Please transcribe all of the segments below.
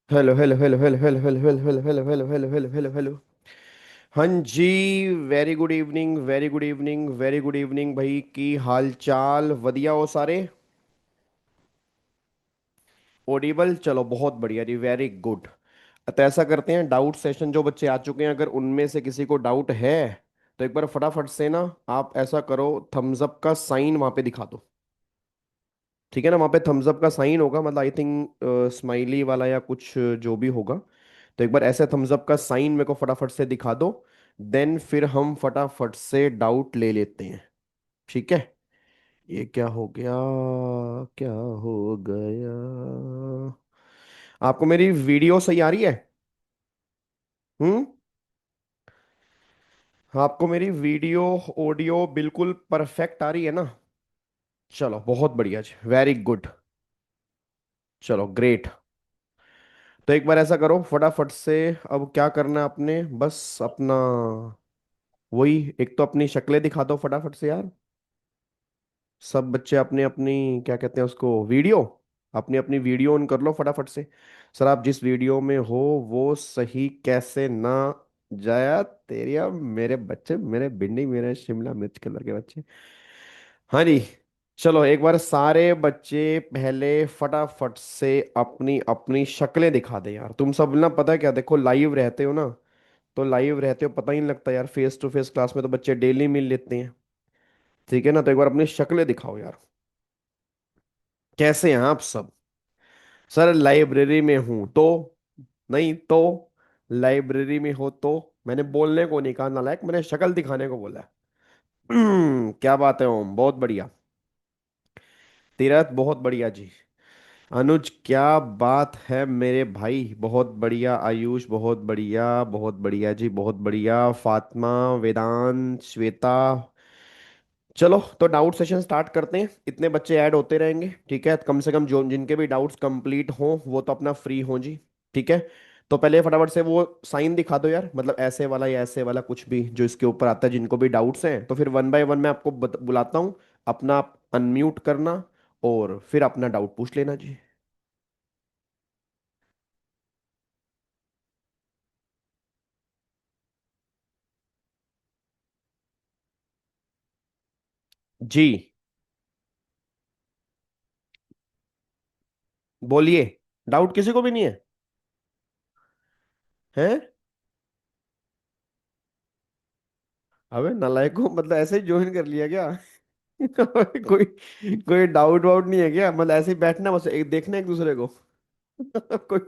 Hello hello hello hello hello hello hello hello hello hello hello hello hello hello. हाँ जी। Very good evening, very good evening, very good evening भाई। की हाल चाल वधिया हो सारे? ओडिबल, चलो बहुत बढ़िया जी, वेरी गुड। तो ऐसा करते हैं, डाउट सेशन जो बच्चे आ चुके हैं, अगर उनमें से किसी को डाउट है तो एक बार फटाफट से ना, आप ऐसा करो, थम्स अप का साइन वहां पे दिखा दो। ठीक है ना, वहां पे थम्स अप का साइन होगा, मतलब आई थिंक स्माइली वाला या कुछ जो भी होगा। तो एक बार ऐसे थम्स अप का साइन मेरे को फटाफट से दिखा दो। देन फिर हम फटाफट से डाउट ले लेते हैं। ठीक है। ये क्या हो गया? क्या हो गया? आपको मेरी वीडियो सही आ रही है? हम्म। आपको मेरी वीडियो ऑडियो बिल्कुल परफेक्ट आ रही है ना? चलो बहुत बढ़िया जी, वेरी गुड। चलो ग्रेट। तो एक बार ऐसा करो फटाफट से। अब क्या करना है आपने, बस अपना वही, एक तो अपनी शक्लें दिखा दो फटाफट से यार। सब बच्चे अपनी अपनी, क्या कहते हैं उसको, वीडियो। अपनी अपनी वीडियो ऑन कर लो फटाफट से। सर आप जिस वीडियो में हो वो सही कैसे ना जाया तेरी, अब मेरे बच्चे, मेरे भिंडी, मेरे शिमला मिर्च कलर के बच्चे। हाँ जी। चलो एक बार सारे बच्चे पहले फटाफट से अपनी अपनी शक्लें दिखा दे यार। तुम सब ना, पता है क्या, देखो लाइव रहते हो ना, तो लाइव रहते हो पता ही नहीं लगता यार। फेस टू फेस क्लास में तो बच्चे डेली मिल लेते हैं। ठीक है ना, तो एक बार अपनी शक्लें दिखाओ यार। कैसे हैं आप सब? सर लाइब्रेरी में हूं तो? नहीं तो? लाइब्रेरी में हो तो? मैंने बोलने को नहीं कहा नालायक, मैंने शक्ल दिखाने को बोला है। क्या बात है ओम, बहुत बढ़िया। तीरथ बहुत बढ़िया जी। अनुज क्या बात है मेरे भाई, बहुत बढ़िया। आयुष बहुत बढ़िया, बहुत बढ़िया जी, बहुत बढ़िया। फातिमा, वेदांत, श्वेता। चलो तो डाउट सेशन स्टार्ट करते हैं, इतने बच्चे ऐड होते रहेंगे। ठीक है, कम से कम जो जिनके भी डाउट्स कंप्लीट हों वो तो अपना फ्री हों जी। ठीक है। तो पहले फटाफट से वो साइन दिखा दो यार, मतलब ऐसे वाला या ऐसे वाला, कुछ भी जो इसके ऊपर आता है। जिनको भी डाउट्स हैं तो फिर वन बाय वन मैं आपको बुलाता हूँ। अपना अनम्यूट करना और फिर अपना डाउट पूछ लेना जी। जी। बोलिए। डाउट किसी को भी नहीं है? हैं? अबे नालायको, मतलब ऐसे ही ज्वाइन कर लिया क्या? कोई कोई डाउट वाउट नहीं है क्या? मतलब ऐसे ही बैठना बस, एक देखना एक दूसरे को। कोई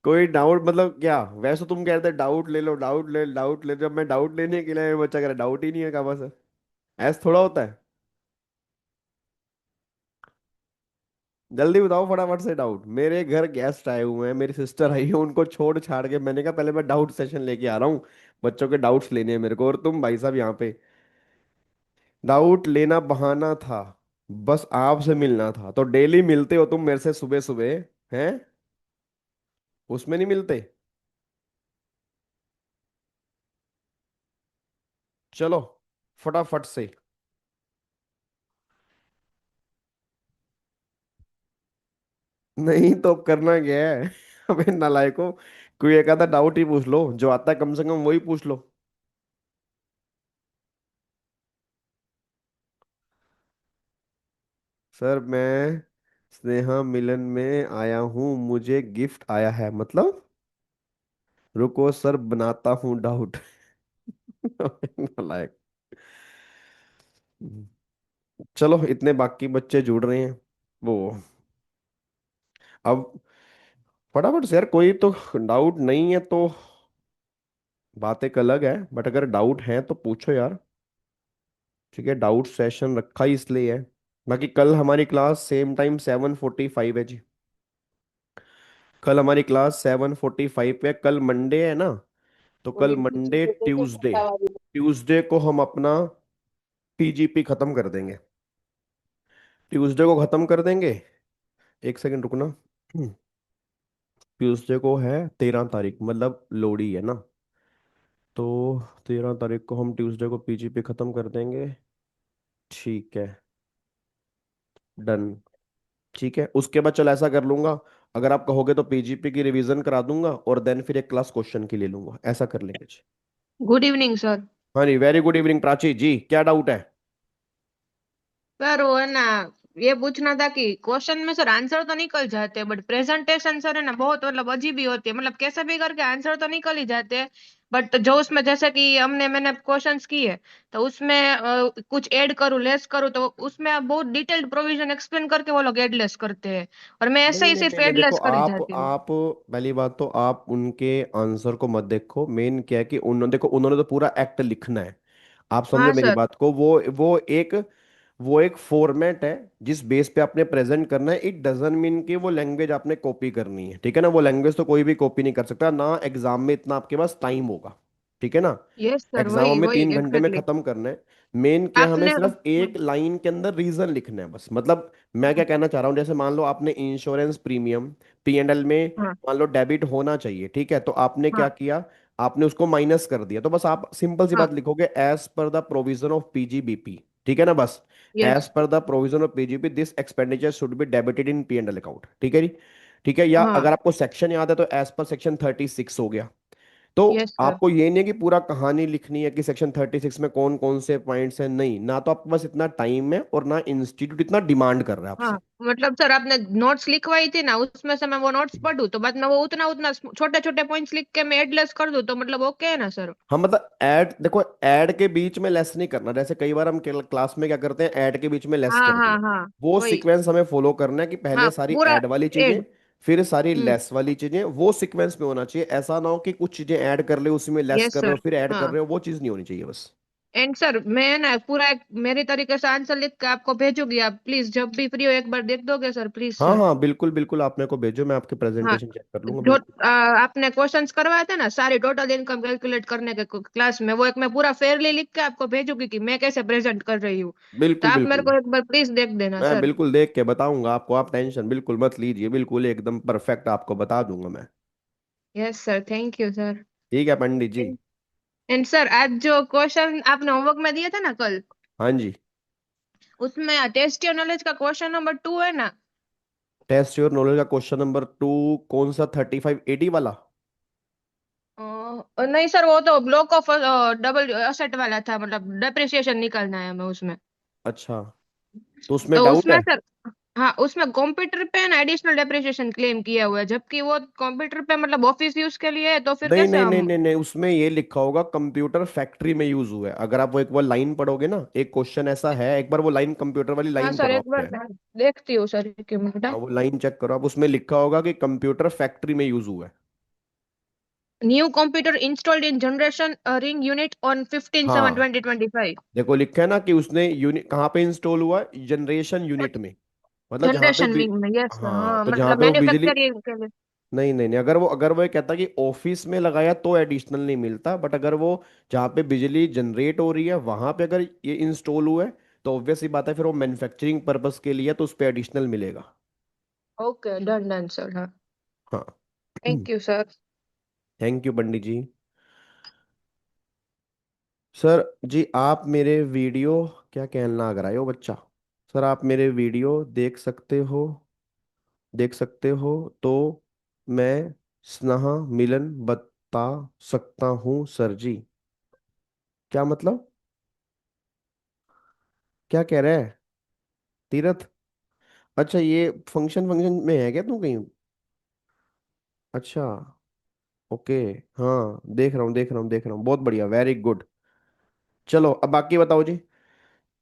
कोई डाउट मतलब क्या? वैसे तुम कह रहे थे डाउट ले लो, डाउट ले, डाउट ले, जब मैं डाउट लेने के लिए बच्चा कह रहा डाउट ही नहीं है, क्या बस? ऐसा थोड़ा होता है। जल्दी बताओ फटाफट से डाउट। मेरे घर गेस्ट आए हुए हैं, मेरी सिस्टर आई है, उनको छोड़ छाड़ के मैंने कहा पहले मैं डाउट सेशन लेके आ रहा हूँ। बच्चों के डाउट्स लेने हैं मेरे को, और तुम भाई साहब यहाँ पे। डाउट लेना बहाना था, बस आपसे मिलना था। तो डेली मिलते हो तुम मेरे से सुबह सुबह, हैं? उसमें नहीं मिलते? चलो फटाफट से। नहीं तो अब करना क्या है? अबे नालायको, कोई एक आधा डाउट ही पूछ लो, जो आता है कम से कम वही पूछ लो। सर मैं स्नेहा मिलन में आया हूँ, मुझे गिफ्ट आया है मतलब? रुको सर बनाता हूँ डाउट। नालायक। चलो इतने बाकी बच्चे जुड़ रहे हैं वो। अब फटाफट से यार, कोई तो डाउट नहीं है तो बात एक अलग है, बट अगर डाउट है तो पूछो यार। ठीक है, डाउट सेशन रखा ही इसलिए है। बाकी कल हमारी क्लास सेम टाइम 7:45 है जी। कल हमारी क्लास 7:45 पे है। कल मंडे है ना, तो कल मंडे ट्यूसडे, ट्यूसडे को हम अपना टीजीपी खत्म कर देंगे। ट्यूसडे को खत्म कर देंगे। एक सेकंड रुकना। ट्यूसडे को है 13 तारीख, मतलब लोहड़ी है ना। तो 13 तारीख को हम ट्यूसडे को पीजीपी खत्म कर देंगे। ठीक है, डन। ठीक है, उसके बाद चल ऐसा कर लूंगा। अगर आप कहोगे तो पीजीपी की रिवीजन करा दूंगा और देन फिर एक क्लास क्वेश्चन की ले लूंगा, ऐसा कर लेंगे जी। Good evening sir. हाँ जी, वेरी गुड इवनिंग प्राची जी, क्या डाउट है? सर वो है ना, ये पूछना था कि क्वेश्चन में सर आंसर तो निकल जाते हैं बट प्रेजेंटेशन सर है ना बहुत मतलब अजीब ही होती है, मतलब कैसे भी करके आंसर तो निकल ही जाते हैं। बट जो उसमें जैसे कि मैंने क्वेश्चंस किए तो उसमें कुछ ऐड करूँ लेस करूँ तो उसमें आप बहुत डिटेल्ड प्रोविजन एक्सप्लेन करके वो लोग ऐड लेस करते हैं, और मैं ऐसे नहीं ही नहीं सिर्फ नहीं नहीं, ऐड देखो लेस करी आप जाती हूँ। आप पहली बात तो आप उनके आंसर को मत देखो, मेन क्या है कि उन्होंने, देखो उन्होंने तो पूरा एक्ट लिखना है। आप समझो हाँ मेरी सर। बात को, वो एक फॉर्मेट है जिस बेस पे आपने प्रेजेंट करना है। इट डजंट मीन कि वो लैंग्वेज आपने कॉपी करनी है, ठीक है ना। वो लैंग्वेज तो कोई भी कॉपी नहीं कर सकता ना, एग्जाम में इतना आपके पास टाइम होगा, ठीक है ना। यस सर, एग्जाम वही में वही 3 घंटे में एग्जैक्टली। खत्म करना है। मेन क्या है, हमें आपने सिर्फ एक लाइन के अंदर रीजन लिखना है बस। मतलब मैं क्या कहना चाह रहा हूँ, जैसे मान लो आपने इंश्योरेंस प्रीमियम P&L में हाँ मान लो डेबिट होना चाहिए, ठीक है, तो आपने क्या हाँ किया, आपने उसको माइनस कर दिया। तो बस आप सिंपल सी हाँ। बात लिखोगे, as per the provision of PGBP, ठीक है ना, बस। As yes. Per the provision of PGB this expenditure should be debited in P&L account, ठीक है जी। ठीक है, या हाँ। अगर आपको सेक्शन याद है तो एज पर सेक्शन 36 हो गया। तो यस सर। आपको ये नहीं है कि पूरा कहानी लिखनी है कि सेक्शन 36 में कौन कौन से पॉइंट्स हैं, नहीं ना, तो आपके पास इतना टाइम है और ना इंस्टीट्यूट इतना डिमांड कर रहा है हाँ आपसे। मतलब सर आपने नोट्स लिखवाई थी ना, उसमें से मैं वो नोट्स पढ़ूं तो बाद में वो उतना उतना छोटे छोटे पॉइंट्स लिख के मैं एडलेस कर दूं तो मतलब ओके है ना सर? हाँ मतलब ऐड, देखो ऐड के बीच में लेस नहीं करना। जैसे कई बार हम क्लास में क्या करते हैं, ऐड के बीच में लेस हाँ कर दिया। हाँ हाँ। वो वही। सीक्वेंस हमें फॉलो करना है कि हाँ पहले सारी पूरा ऐड वाली चीजें, एड। फिर सारी हम्म। लेस वाली चीजें, वो सीक्वेंस में होना चाहिए। ऐसा ना हो कि कुछ चीजें ऐड कर ले उसी में लेस यस कर रहे हो सर। फिर ऐड कर हाँ। रहे हो, वो चीज नहीं होनी चाहिए बस। एंड सर मैं ना पूरा एक मेरी तरीके से आंसर लिख के आपको भेजूंगी, आप प्लीज जब भी फ्री हो एक बार देख दोगे सर, प्लीज हाँ सर? हाँ बिल्कुल बिल्कुल, आप मेरे को भेजो, मैं आपके हाँ। प्रेजेंटेशन चेक कर लूंगा जो बिल्कुल। आपने क्वेश्चंस करवाए थे ना सारी टोटल इनकम कैलकुलेट करने के क्लास में, वो एक मैं पूरा फेयरली लिख के आपको भेजूंगी कि मैं कैसे प्रेजेंट कर रही हूँ। तो बिल्कुल आप मेरे बिल्कुल, को एक बार प्लीज देख देना मैं सर। बिल्कुल देख के बताऊंगा आपको, आप टेंशन बिल्कुल मत लीजिए, बिल्कुल एकदम परफेक्ट आपको बता दूंगा मैं। Yes sir, thank you sir. ठीक है पंडित जी। एंड सर आज जो क्वेश्चन आपने होमवर्क में दिया था ना कल, हाँ जी। उसमें टेस्ट योर नॉलेज का क्वेश्चन नंबर 2 है ना? टेस्ट योर नॉलेज का क्वेश्चन नंबर 2, कौन सा 3580 वाला? नहीं सर, वो तो ब्लॉक ऑफ डबल असेट वाला था, मतलब डेप्रिसिएशन निकालना है हमें उसमें। अच्छा, तो उसमें तो डाउट उसमें है? सर, हाँ उसमें कंप्यूटर पे ना एडिशनल डेप्रिसिएशन क्लेम किया हुआ है, जबकि वो कंप्यूटर पे मतलब ऑफिस यूज के लिए है, तो फिर नहीं कैसे नहीं नहीं हम? नहीं नहीं, उसमें ये लिखा होगा कंप्यूटर फैक्ट्री में यूज हुआ है। अगर आप वो एक बार लाइन पढ़ोगे ना, एक क्वेश्चन ऐसा है, एक बार वो लाइन, कंप्यूटर वाली हाँ लाइन सर पढ़ो एक आप बार चाहे। देखती हूँ सर, एक मिनट। हाँ वो लाइन चेक करो आप, उसमें लिखा होगा कि कंप्यूटर फैक्ट्री में यूज हुआ है। New computer installed in generation ring unit on 15/7 हाँ 2025। देखो लिखा है ना कि उसने यूनिट कहाँ पे इंस्टॉल हुआ है, जनरेशन यूनिट में, मतलब जहाँ पे जनरेशन विंग में, यस हाँ हाँ, तो जहाँ मतलब पे वो बिजली, मैन्युफैक्चरिंग के लिए। नहीं नहीं नहीं, अगर वो ये कहता कि ऑफिस में लगाया तो एडिशनल नहीं मिलता, बट अगर वो जहाँ पे बिजली जनरेट हो रही है वहां पे अगर ये इंस्टॉल हुआ है तो ऑब्वियस सी बात है, फिर वो मैन्युफैक्चरिंग पर्पस के लिए है, तो उस पे एडिशनल मिलेगा। ओके डन डन सर, हाँ। हाँ। Thank you sir. Thank you Pandit ji. Sir जी आप मेरे वीडियो, क्या कहना अगर आयो बच्चा, सर आप मेरे वीडियो देख सकते हो तो मैं स्नेह मिलन बता सकता हूँ सर जी। क्या मतलब, क्या कह रहा है तीरथ? अच्छा ये फंक्शन फंक्शन में है क्या तू कहीं? अच्छा, ओके। हाँ देख रहा हूँ देख रहा हूँ देख रहा हूँ, बहुत बढ़िया, वेरी गुड। चलो अब बाकी बताओ जी।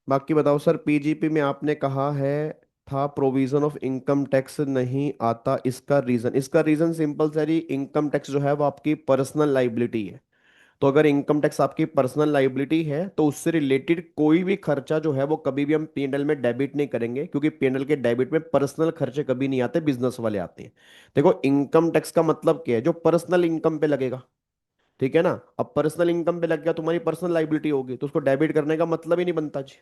बाकी बताओ सर, पीजीपी में आपने कहा है था प्रोविजन ऑफ इनकम टैक्स नहीं आता, इसका रीजन सिंपल सर ही, इनकम टैक्स जो है वो आपकी पर्सनल लाइबिलिटी है। तो अगर इनकम टैक्स आपकी पर्सनल लाइबिलिटी है तो उससे रिलेटेड कोई भी खर्चा जो है वो कभी भी हम पीएनएल में डेबिट नहीं करेंगे, क्योंकि पीएनएल के डेबिट में पर्सनल खर्चे कभी नहीं आते, बिजनेस वाले आते हैं। देखो इनकम टैक्स का मतलब क्या है, जो पर्सनल इनकम पे लगेगा, ठीक है ना। अब पर्सनल इनकम पे लग गया, तुम्हारी पर्सनल लाइबिलिटी होगी, तो उसको डेबिट करने का मतलब ही नहीं बनता जी,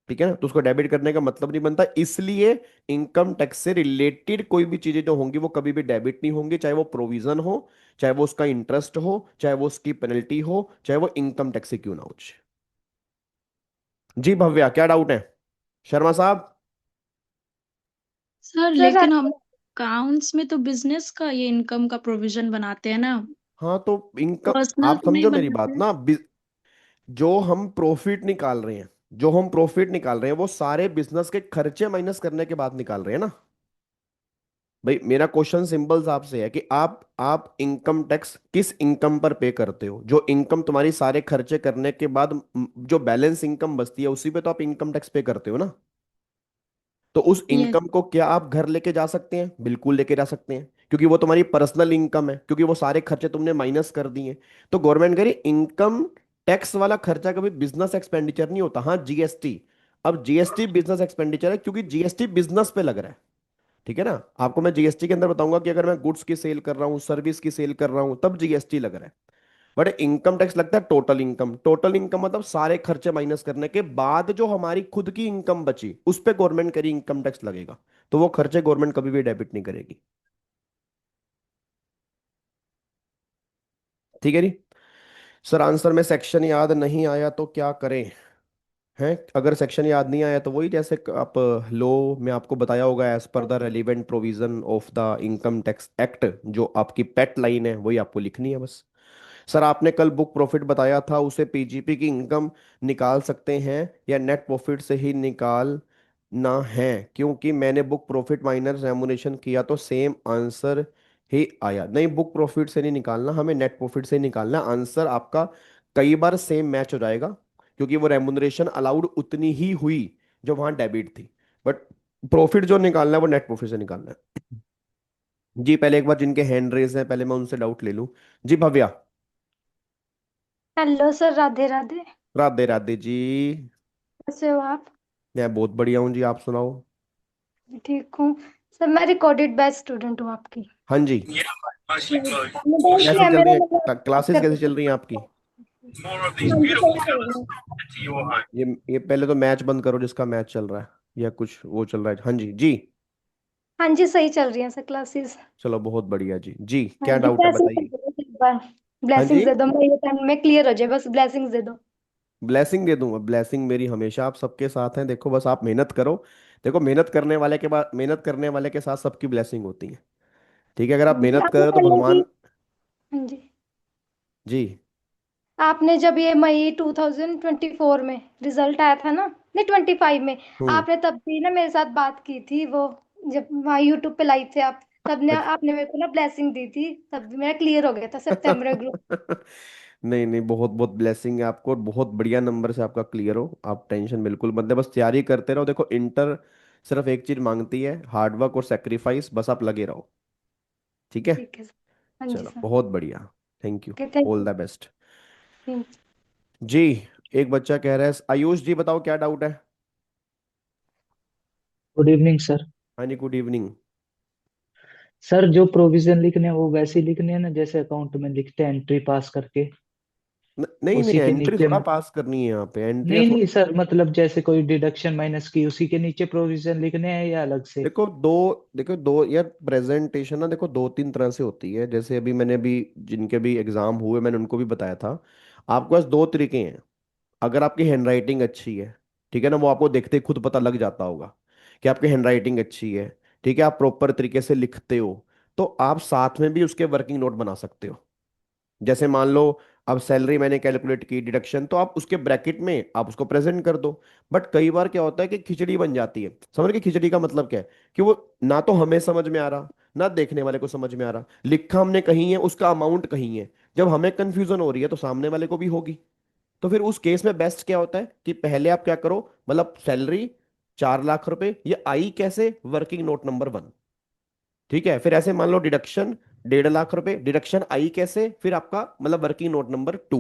ठीक है ना। तो उसको डेबिट करने का मतलब नहीं बनता, इसलिए इनकम टैक्स से रिलेटेड कोई भी चीजें जो होंगी वो कभी भी डेबिट नहीं होंगी, चाहे वो प्रोविजन हो, चाहे वो उसका इंटरेस्ट हो, चाहे वो उसकी पेनल्टी हो, चाहे वो इनकम टैक्स से क्यों ना हो जाए। जी भव्या क्या डाउट है? शर्मा साहब। सर सर लेकिन हम अकाउंट्स में तो बिजनेस का ये इनकम का प्रोविजन बनाते हैं ना। हाँ तो इनकम, पर्सनल आप तो नहीं समझो मेरी बात बनाते। ना, जो हम प्रॉफिट निकाल रहे हैं, जो हम प्रॉफिट निकाल रहे हैं वो सारे बिजनेस के खर्चे माइनस करने के बाद निकाल रहे हैं ना। भाई मेरा क्वेश्चन सिंपल सा आपसे है कि आप इनकम टैक्स किस इनकम पर पे करते हो? जो इनकम तुम्हारी सारे खर्चे करने के बाद जो बैलेंस इनकम बचती है उसी पे तो आप इनकम टैक्स पे करते हो ना। तो उस यस। इनकम को क्या आप घर लेके जा सकते हैं? बिल्कुल लेके जा सकते हैं, क्योंकि वो तुम्हारी पर्सनल इनकम है, क्योंकि वो सारे खर्चे तुमने माइनस कर दिए। तो गवर्नमेंट कह रही इनकम टैक्स वाला खर्चा कभी बिजनेस एक्सपेंडिचर नहीं होता। हाँ जीएसटी, अब जीएसटी बिजनेस एक्सपेंडिचर है क्योंकि जीएसटी बिजनेस पे लग रहा है। ठीक है ना। आपको मैं जीएसटी के अंदर बताऊंगा कि अगर मैं गुड्स की सेल कर रहा हूँ, सर्विस की सेल कर रहा हूँ, तब जीएसटी लग रहा है। बट इनकम टैक्स लगता है टोटल इनकम। टोटल इनकम मतलब सारे खर्चे माइनस करने के बाद जो हमारी खुद की इनकम बची उस पे गवर्नमेंट करी इनकम टैक्स लगेगा। तो वो खर्चे गवर्नमेंट कभी भी डेबिट नहीं करेगी। ठीक है जी। सर आंसर में सेक्शन याद नहीं आया तो क्या करें? हैं, अगर सेक्शन याद नहीं आया तो वही जैसे आप लो में आपको बताया होगा, as per the relevant provision of the income tax act, जो आपकी पेट लाइन है वही आपको लिखनी है बस। सर आपने कल बुक प्रॉफिट बताया था, उसे पीजीपी की इनकम निकाल सकते हैं या नेट प्रॉफिट से ही निकालना है? क्योंकि मैंने बुक प्रॉफिट माइनस रेमुनेशन किया तो सेम आंसर ही आया। नहीं, बुक प्रॉफिट से नहीं निकालना, हमें नेट प्रॉफिट से ही निकालना। आंसर आपका कई बार सेम मैच हो जाएगा, क्योंकि वो रेमुनरेशन अलाउड उतनी ही हुई जो वहां डेबिट थी। बट प्रॉफिट जो निकालना है वो नेट प्रॉफिट से निकालना है। जी पहले एक बार जिनके हैंड रेज हैं पहले मैं उनसे डाउट ले लूं। जी भव्या। Hello sir, Radhe Radhe. राधे राधे जी। कैसे हो आप? मैं बहुत बढ़िया हूँ जी, आप सुनाओ। ठीक हूँ। सर मैं रिकॉर्डेड बैच स्टूडेंट हूँ आपकी। हाँ जी। आपने डाल कैसी दिया चल रही मेरा है मतलब क्लासेस, कैसी चल कैपेसिटी। रही हैं आपकी? हाँ जी, सही चल रहा है। ये पहले तो मैच बंद करो जिसका मैच चल रहा है, या कुछ वो चल रहा है। हाँ जी जी। हाँ जी, सही चल रही है सर क्लासेस। चलो बहुत बढ़िया जी जी, हाँ क्या जी, डाउट है ब्लेसिंग्स दे बताइए। दो एक बार। हाँ जी। ब्लेसिंग्स दे दो, मैं ये टाइम में क्लियर हो जाए, बस ब्लेसिंग्स दे दो। ब्लेसिंग दे दूंगा, ब्लेसिंग मेरी हमेशा आप सबके साथ हैं। देखो बस आप मेहनत करो। देखो मेहनत करने वाले के बाद, मेहनत करने वाले के साथ सबकी ब्लेसिंग होती है। ठीक है, अगर आप हाँ जी, मेहनत आपने करो तो पहले भी। भगवान। हाँ जी। जी। आपने जब ये मई 2024 में रिजल्ट आया था ना, नहीं 25 में, हम्म। आपने तब भी ना मेरे साथ बात की थी वो, जब वहाँ यूट्यूब पे लाइव थे आप, तब ने अच्छा। आपने मेरे को ना ब्लेसिंग दी थी, तब भी मेरा क्लियर हो गया था सितंबर ग्रुप। नहीं नहीं, बहुत बहुत ब्लेसिंग है आपको, और बहुत बढ़िया नंबर से आपका क्लियर हो। आप टेंशन बिल्कुल मत ले, बस तैयारी करते रहो। देखो इंटर सिर्फ एक चीज मांगती है, हार्डवर्क और सेक्रीफाइस, बस आप लगे रहो। ठीक है। ठीक है सर। हाँ जी चलो सर। बहुत बढ़िया। Thank you. Okay, thank all you. The best. जी। एक बच्चा कह रहा है, आयुष जी बताओ क्या डाउट है। Good evening sir. हाँ जी गुड इवनिंग। सर जो प्रोविजन लिखने हैं वो वैसे ही लिखने हैं ना जैसे अकाउंट में लिखते हैं एंट्री पास करके, नहीं नहीं, उसी के एंट्री नीचे। थोड़ा पास करनी है यहाँ पे, एंट्रियां नहीं नहीं थोड़ी। सर, मतलब जैसे कोई डिडक्शन माइनस की उसी के नीचे प्रोविजन लिखने हैं या अलग से? देखो दो यार, प्रेजेंटेशन ना देखो दो तीन तरह से होती है। जैसे अभी मैंने भी जिनके भी एग्जाम हुए मैंने उनको भी बताया था। आपके पास दो तरीके हैं। अगर आपकी हैंडराइटिंग अच्छी है, ठीक है ना, वो आपको देखते ही खुद पता लग जाता होगा कि आपकी हैंडराइटिंग अच्छी है, ठीक है, आप प्रॉपर तरीके से लिखते हो, तो आप साथ में भी उसके वर्किंग नोट बना सकते हो। जैसे मान लो अब सैलरी मैंने कैलकुलेट की, डिडक्शन, तो आप उसके ब्रैकेट में आप उसको प्रेजेंट कर दो। बट कई बार क्या होता है कि खिचड़ी बन जाती है। समझ गए खिचड़ी का मतलब क्या है? कि वो ना तो हमें समझ में आ रहा, ना देखने वाले को समझ में आ रहा, लिखा हमने कहीं है, उसका अमाउंट कहीं है। जब हमें कंफ्यूजन हो रही है तो सामने वाले को भी होगी। तो फिर उस केस में बेस्ट क्या होता है कि पहले आप क्या करो, मतलब सैलरी 4 लाख रुपए, ये आई कैसे? Working note number 1। ठीक है, फिर ऐसे मान लो डिडक्शन 1.5 लाख रुपए, डिडक्शन आई कैसे? फिर आपका मतलब वर्किंग नोट नंबर 2।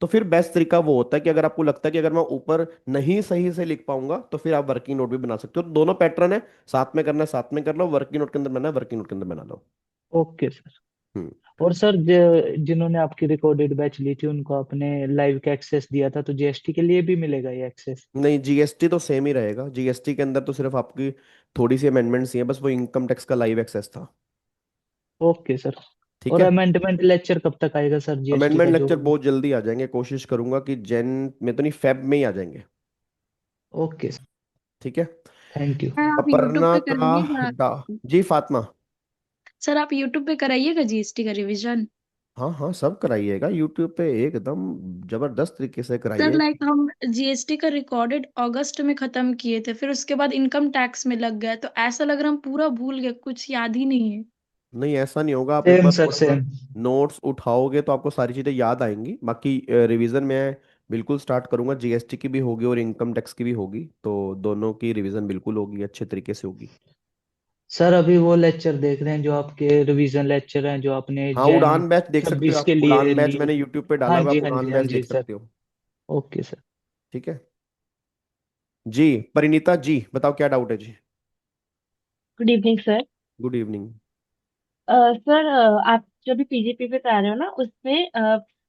तो फिर बेस्ट तरीका वो होता है कि अगर आपको लगता है कि अगर मैं ऊपर नहीं सही से लिख पाऊंगा तो फिर आप वर्किंग नोट भी बना सकते हो। तो दोनों पैटर्न है, साथ में करना है साथ में कर लो, वर्किंग नोट के अंदर बनाना है वर्किंग नोट के अंदर बना लो। Okay sir. हम्म। और सर जिन्होंने आपकी रिकॉर्डेड बैच ली थी उनको आपने लाइव का एक्सेस दिया था, तो जीएसटी के लिए भी मिलेगा ये एक्सेस? नहीं, जीएसटी तो सेम ही रहेगा। जीएसटी के अंदर तो सिर्फ आपकी थोड़ी सी अमेंडमेंट्स ही है, बस वो इनकम टैक्स का लाइव एक्सेस था। Okay sir. ठीक और है। अमेंडमेंट लेक्चर कब तक आएगा सर जीएसटी अमेंडमेंट का जो? लेक्चर बहुत जल्दी आ जाएंगे, कोशिश करूंगा कि जैन में तो नहीं, फेब में ही आ जाएंगे। Okay sir. ठीक है। Thank you. हाँ, आप यूट्यूब अपर्णा पे का करेंगे क्या? डा जी फातिमा। सर आप यूट्यूब पे कराइएगा जीएसटी का रिवीजन। हाँ हाँ, सब कराइएगा यूट्यूब पे, एकदम जबरदस्त तरीके से सर कराइएगा। लाइक हम जीएसटी का रिकॉर्डेड अगस्त में खत्म किए थे, फिर उसके बाद इनकम टैक्स में लग गया, तो ऐसा लग रहा हम पूरा भूल गए, कुछ याद ही नहीं है। नहीं, ऐसा नहीं होगा, आप एक सेम बार सर थोड़ा सा सेम। नोट्स उठाओगे तो आपको सारी चीज़ें याद आएंगी। बाकी रिवीजन मैं बिल्कुल स्टार्ट करूंगा, जीएसटी की भी होगी और इनकम टैक्स की भी होगी, तो दोनों की रिवीजन बिल्कुल होगी, अच्छे तरीके से होगी। सर अभी वो लेक्चर देख रहे हैं जो आपके रिवीजन लेक्चर हैं जो आपने हाँ, जैन उड़ान बैच देख सकते हो 26 आप, के लिए उड़ान बैच लिए मैंने थे। यूट्यूब पे डाला हाँ हुआ, जी आप हाँ जी उड़ान हाँ बैच जी देख सर। सकते हो। Okay sir. ठीक है जी। परिणीता जी बताओ, क्या डाउट है जी? Good evening sir. Good evening. Sir आप जो भी पीजीपी पे करा रहे हो ना उसमें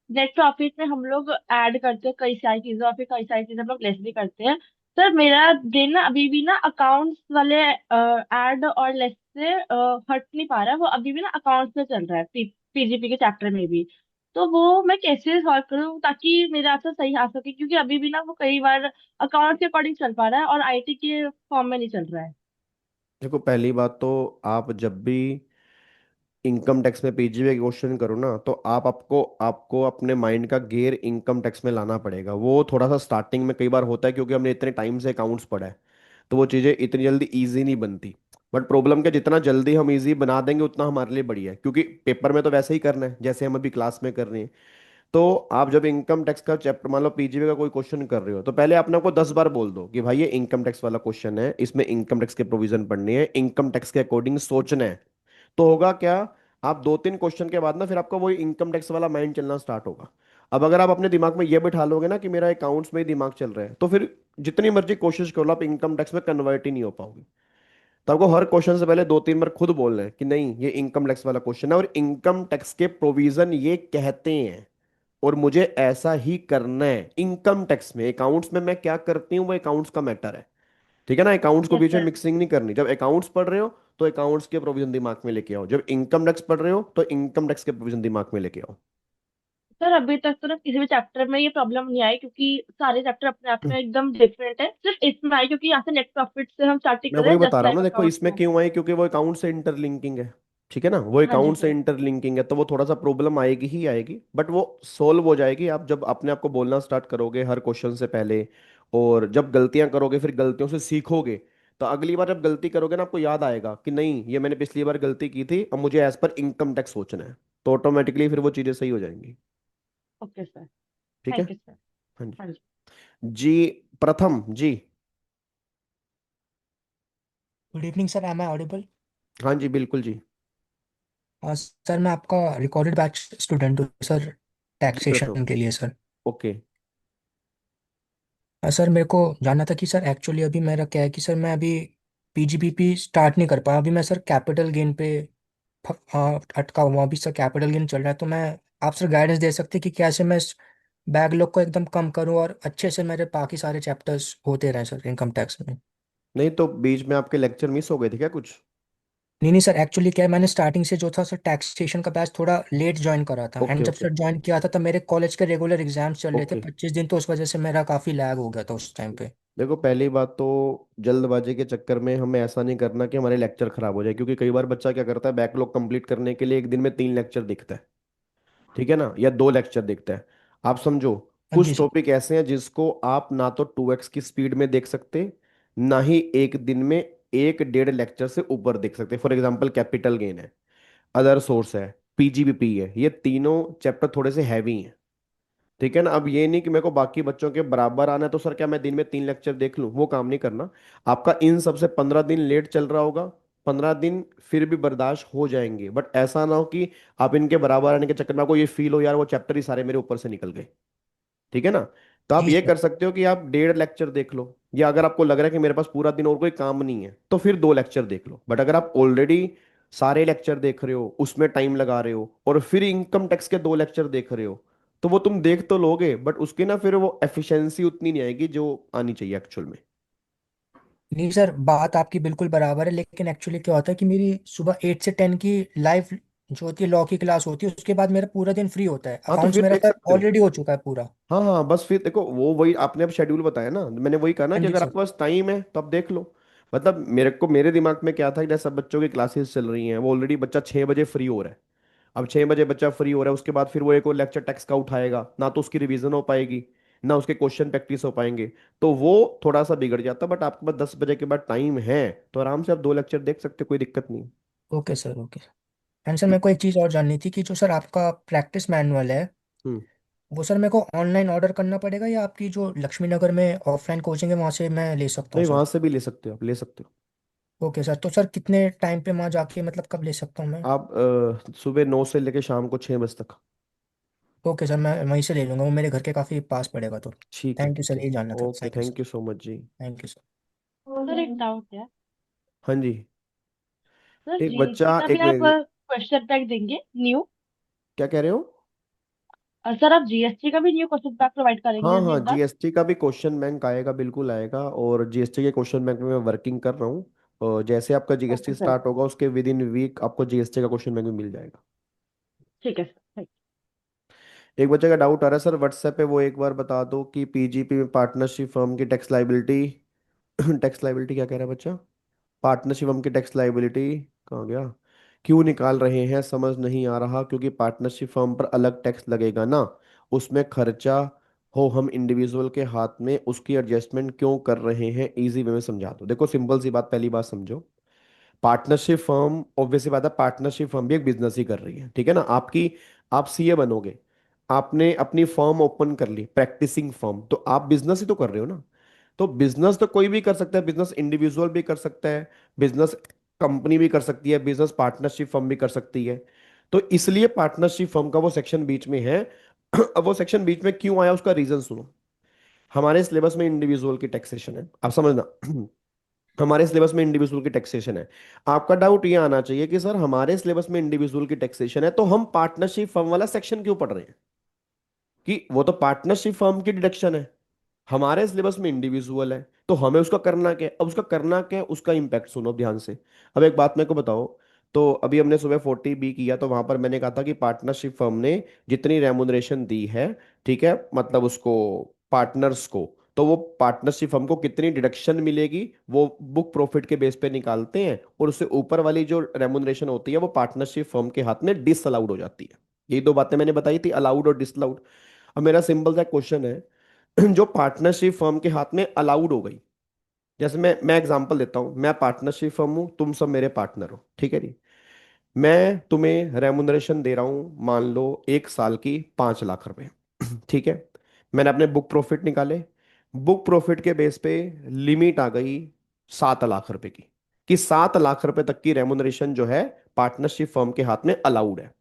नेट प्रॉफिट में हम लोग ऐड करते हैं कई सारी चीजें और फिर कई सारी चीजें हम लोग लेस भी करते हैं। सर मेरा ब्रेन ना अभी भी ना अकाउंट्स वाले ऐड और लेस से हट नहीं पा रहा है, वो अभी भी ना अकाउंट्स में चल रहा है पीजीपी के चैप्टर में भी। तो वो मैं कैसे सॉल्व करूँ ताकि मेरा आंसर सही आ सके, क्योंकि अभी भी ना वो कई बार अकाउंट के अकॉर्डिंग चल पा रहा है और आईटी के फॉर्म में नहीं चल रहा है। देखो, पहली बात तो आप जब भी इनकम टैक्स में पीजीवे क्वेश्चन करो ना, तो आपको आपको अपने माइंड का गेयर इनकम टैक्स में लाना पड़ेगा। वो थोड़ा सा स्टार्टिंग में कई बार होता है, क्योंकि हमने इतने टाइम से अकाउंट्स पढ़ा है, तो वो चीज़ें इतनी जल्दी इजी नहीं बनती। बट प्रॉब्लम क्या, जितना जल्दी हम इजी बना देंगे उतना हमारे लिए बढ़िया है, क्योंकि पेपर में तो वैसे ही करना है जैसे हम अभी क्लास में कर रहे हैं। तो आप जब इनकम टैक्स का चैप्टर, मान लो पीजीवी का कोई क्वेश्चन कर रहे हो, तो पहले अपने आपको 10 बार बोल दो कि भाई ये इनकम टैक्स वाला क्वेश्चन है, इसमें इनकम टैक्स के प्रोविजन पढ़नी है, इनकम टैक्स के अकॉर्डिंग सोचना है। तो होगा क्या, आप 2-3 क्वेश्चन के बाद ना फिर आपका वही इनकम टैक्स वाला माइंड चलना स्टार्ट होगा। अब अगर आप अपने दिमाग में ये बिठा लोगे ना कि मेरा अकाउंट्स में ही दिमाग चल रहा है, तो फिर जितनी मर्जी कोशिश कर लो आप इनकम टैक्स में कन्वर्ट ही नहीं हो पाओगे। तो आपको हर क्वेश्चन से पहले 2-3 बार खुद बोलना है कि नहीं, ये इनकम टैक्स वाला क्वेश्चन है और इनकम टैक्स के प्रोविजन ये कहते हैं और मुझे ऐसा ही करना है। इनकम टैक्स में, अकाउंट्स में मैं क्या करती हूँ वो अकाउंट्स का मैटर है। ठीक है ना, अकाउंट्स को यस बीच में सर। मिक्सिंग नहीं करनी। जब अकाउंट्स पढ़ रहे हो तो अकाउंट्स के प्रोविजन दिमाग में लेके आओ, जब इनकम टैक्स पढ़ रहे हो तो इनकम टैक्स के प्रोविजन दिमाग में लेके आओ। सर अभी तक तो ना किसी भी चैप्टर में ये प्रॉब्लम नहीं आई, क्योंकि सारे चैप्टर अपने आप में एकदम डिफरेंट है। सिर्फ इसमें आई क्योंकि यहाँ से नेट प्रॉफिट से हम स्टार्टिंग मैं कर रहे वही हैं बता जस्ट रहा हूँ लाइक ना, देखो अकाउंट्स इसमें में। क्यों आई, क्योंकि वो अकाउंट से इंटरलिंकिंग है। ठीक है ना, वो हाँ जी अकाउंट से सर। इंटरलिंकिंग है, तो वो थोड़ा सा प्रॉब्लम आएगी ही आएगी, बट वो सोल्व हो जाएगी आप जब अपने आप को बोलना स्टार्ट करोगे हर क्वेश्चन से पहले। और जब गलतियां करोगे फिर गलतियों से सीखोगे, तो अगली बार जब गलती करोगे ना आपको याद आएगा कि नहीं, ये मैंने पिछली बार गलती की थी, अब मुझे एज पर इनकम टैक्स सोचना है। तो ऑटोमेटिकली फिर वो चीजें सही हो जाएंगी। Okay sir. ठीक है। Thank you sir. हाँ जी। हाँ जी। जी, Pratham ji. Good evening sir, am I audible? हाँ जी, बिल्कुल जी। सर मैं आपका रिकॉर्डेड बैच स्टूडेंट हूँ सर, जी प्रथम। टैक्सेशन के लिए सर। ओके। सर मेरे को जानना था कि सर एक्चुअली अभी मेरा क्या है कि सर मैं अभी पीजीबीपी स्टार्ट नहीं कर पाया अभी, मैं सर कैपिटल गेन पे अटका हुआ अभी सर, कैपिटल गेन चल रहा है। तो मैं आप सर गाइडेंस दे सकते हैं कि कैसे मैं इस बैकलॉग को एकदम कम करूं और अच्छे से मेरे बाकी सारे चैप्टर्स होते रहें सर इनकम टैक्स में। नहीं तो बीच में आपके लेक्चर मिस हो गए थे क्या कुछ? नहीं नहीं सर, एक्चुअली क्या है, मैंने स्टार्टिंग से जो था सर टैक्सेशन का बैच थोड़ा लेट ज्वाइन करा था, ओके एंड जब ओके सर ज्वाइन किया था तब मेरे कॉलेज के रेगुलर एग्जाम्स चल रहे थे ओके। 25 दिन, तो उस वजह से मेरा काफ़ी लैग हो गया था उस टाइम पे। देखो, पहली बात तो जल्दबाजी के चक्कर में हमें ऐसा नहीं करना कि हमारे लेक्चर खराब हो जाए, क्योंकि कई बार बच्चा क्या करता है, बैकलॉग कंप्लीट करने के लिए एक दिन में 3 लेक्चर दिखता है। ठीक है ना, या 2 लेक्चर दिखता है। आप समझो, हाँ जी कुछ सर। टॉपिक ऐसे हैं जिसको आप ना तो 2x की स्पीड में देख सकते, ना ही एक दिन में 1-1.5 लेक्चर से ऊपर देख सकते। फॉर एग्जाम्पल कैपिटल गेन है, अदर सोर्स है, पीजीबीपी है, ये तीनों चैप्टर थोड़े से हैवी हैं। ठीक है ना, अब ये नहीं कि मेरे को बाकी बच्चों के बराबर आना है तो सर क्या मैं दिन में 3 लेक्चर देख लूं, वो काम नहीं करना। आपका इन सबसे 15 दिन लेट चल रहा होगा, 15 दिन फिर भी बर्दाश्त हो जाएंगे, बट ऐसा ना हो कि आप इनके बराबर आने के चक्कर में आपको ये फील हो यार वो चैप्टर ही सारे मेरे ऊपर से निकल गए। ठीक है ना, तो आप जी ये सर। कर सकते हो कि आप 1.5 लेक्चर देख लो, या अगर आपको लग रहा है कि मेरे पास पूरा दिन और कोई काम नहीं है तो फिर 2 लेक्चर देख लो। बट अगर आप ऑलरेडी सारे लेक्चर देख रहे हो, उसमें टाइम लगा रहे हो और फिर इनकम टैक्स के 2 लेक्चर देख रहे हो, तो वो तुम देख तो लोगे बट उसकी ना फिर वो एफिशिएंसी उतनी नहीं आएगी जो आनी चाहिए एक्चुअल में। नहीं सर, बात आपकी बिल्कुल बराबर है, लेकिन एक्चुअली क्या होता है कि मेरी सुबह 8 से 10 की लाइव जो होती है लॉ की क्लास होती है, उसके बाद मेरा पूरा दिन फ्री होता है, हाँ, तो अकाउंट्स फिर मेरा देख सर सकते हो। ऑलरेडी हो चुका है पूरा। हाँ हाँ, बस फिर देखो, वो वही आपने अब शेड्यूल बताया ना, मैंने वही कहा ना हाँ कि जी अगर सर। आपके पास टाइम है तो आप देख लो। मतलब मेरे दिमाग में क्या था कि जैसे सब बच्चों की क्लासेस चल रही हैं, वो ऑलरेडी बच्चा 6 बजे फ्री हो रहा है। अब 6 बजे बच्चा फ्री हो रहा है, उसके बाद फिर वो एक और लेक्चर टेक्स्ट का उठाएगा, ना तो उसकी रिवीजन हो पाएगी, ना उसके क्वेश्चन प्रैक्टिस हो पाएंगे। तो वो थोड़ा सा बिगड़ जाता। बट आपके पास 10 बजे के बाद टाइम है, तो आराम से आप 2 लेक्चर देख सकते हो, कोई दिक्कत नहीं। Okay sir, okay. And sir मेरे को एक चीज़ और जाननी थी कि जो सर आपका प्रैक्टिस मैनुअल है, हम्म। वो सर मेरे को ऑनलाइन ऑर्डर करना पड़ेगा या आपकी जो लक्ष्मी नगर में ऑफलाइन कोचिंग है वहाँ से मैं ले सकता हूँ नहीं, सर? वहां से भी ले सकते हो, आप ले सकते हो। ओके सर, तो सर कितने टाइम पे वहाँ जाके मतलब कब ले सकता हूँ मैं? आप सुबह 9 से लेकर शाम को 6 बजे तक। ओके सर, मैं वहीं से ले लूँगा, वो मेरे घर के काफ़ी पास पड़ेगा तो। ठीक है, थैंक यू सर, ठीक। यही जानना था। Okay, thank you thank sir. You so much जी। Thank you sir. सर एक डाउट है। हाँ जी। सर एक जीएसटी बच्चा का भी एक आप मिनट। क्वेश्चन पैक देंगे न्यू? क्या कह रहे हो? सर आप जीएसटी का भी न्यू क्वेश्चन पैक प्रोवाइड करेंगे हाँ हमें हाँ, इस बार? जीएसटी का भी क्वेश्चन बैंक आएगा, बिल्कुल आएगा। और जीएसटी के क्वेश्चन बैंक में मैं वर्किंग कर रहा हूँ। और जैसे आपका जीएसटी ओके सर। स्टार्ट होगा, उसके विद इन वीक आपको जीएसटी का क्वेश्चन बैंक भी मिल जाएगा। ठीक है सर। एक बच्चे का डाउट आ रहा है सर व्हाट्सएप पे, वो एक बार बता दो कि पीजीपी में पार्टनरशिप फर्म की टैक्स लाइबिलिटी टैक्स लाइबिलिटी क्या कह रहा है बच्चा? पार्टनरशिप फर्म की टैक्स लाइबिलिटी कहाँ गया? क्यों निकाल रहे हैं, समझ नहीं आ रहा। क्योंकि पार्टनरशिप फर्म पर अलग टैक्स लगेगा ना, उसमें खर्चा हो हम इंडिविजुअल के हाथ में, उसकी एडजस्टमेंट क्यों कर रहे हैं, इजी वे में समझा दो। देखो सिंपल सी बात, पहली बात समझो। पार्टनरशिप फर्म ऑब्वियसली बात है, पार्टनरशिप फर्म भी एक बिजनेस ही कर रही है, ठीक है ना। आपकी आप सीए बनोगे, आपने अपनी फर्म ओपन कर ली, प्रैक्टिसिंग फर्म, तो आप बिजनेस ही तो कर रहे हो ना। तो बिजनेस तो कोई भी कर सकता है, बिजनेस इंडिविजुअल भी कर सकता है, बिजनेस कंपनी भी कर सकती है, बिजनेस पार्टनरशिप फर्म भी कर सकती है। तो इसलिए पार्टनरशिप फर्म का वो सेक्शन बीच में है। अब वो सेक्शन बीच में क्यों आया, उसका रीजन सुनो। हमारे सिलेबस में इंडिविजुअल की टैक्सेशन है, आप समझना। हमारे सिलेबस में इंडिविजुअल की टैक्सेशन है। आपका डाउट ये आना चाहिए कि सर हमारे सिलेबस में इंडिविजुअल की टैक्सेशन है, तो हम पार्टनरशिप फर्म वाला सेक्शन क्यों पढ़ रहे हैं? कि वो तो पार्टनरशिप फर्म की डिडक्शन है, हमारे सिलेबस में इंडिविजुअल है, तो हमें उसका करना क्या है? अब उसका करना क्या है, उसका इंपैक्ट सुनो अब ध्यान से। अब एक बात मेरे को बताओ। तो अभी हमने सुबह 40B किया, तो वहां पर मैंने कहा था कि पार्टनरशिप फर्म ने जितनी रेमुनरेशन दी है, ठीक है, मतलब उसको पार्टनर्स को, तो वो पार्टनरशिप फर्म को कितनी डिडक्शन मिलेगी, वो बुक प्रॉफिट के बेस पे निकालते हैं, और उससे ऊपर वाली जो रेमुनरेशन होती है वो पार्टनरशिप फर्म के हाथ में डिसअलाउड हो जाती है। यही दो बातें मैंने बताई थी, अलाउड और डिसअलाउड। अब मेरा सिंपल सा क्वेश्चन है, जो पार्टनरशिप फर्म के हाथ में अलाउड हो गई, जैसे मैं एग्जांपल देता हूं, मैं पार्टनरशिप फर्म हूं, तुम सब मेरे पार्टनर हो, ठीक है जी। मैं तुम्हें रेमुनरेशन दे रहा हूं, मान लो 1 साल की 5 लाख रुपए, ठीक है। मैंने अपने बुक प्रॉफिट निकाले, बुक प्रॉफिट के बेस पे लिमिट आ गई 7 लाख रुपए की, कि 7 लाख रुपए तक की रेमुनरेशन जो है पार्टनरशिप फर्म के हाथ में अलाउड है।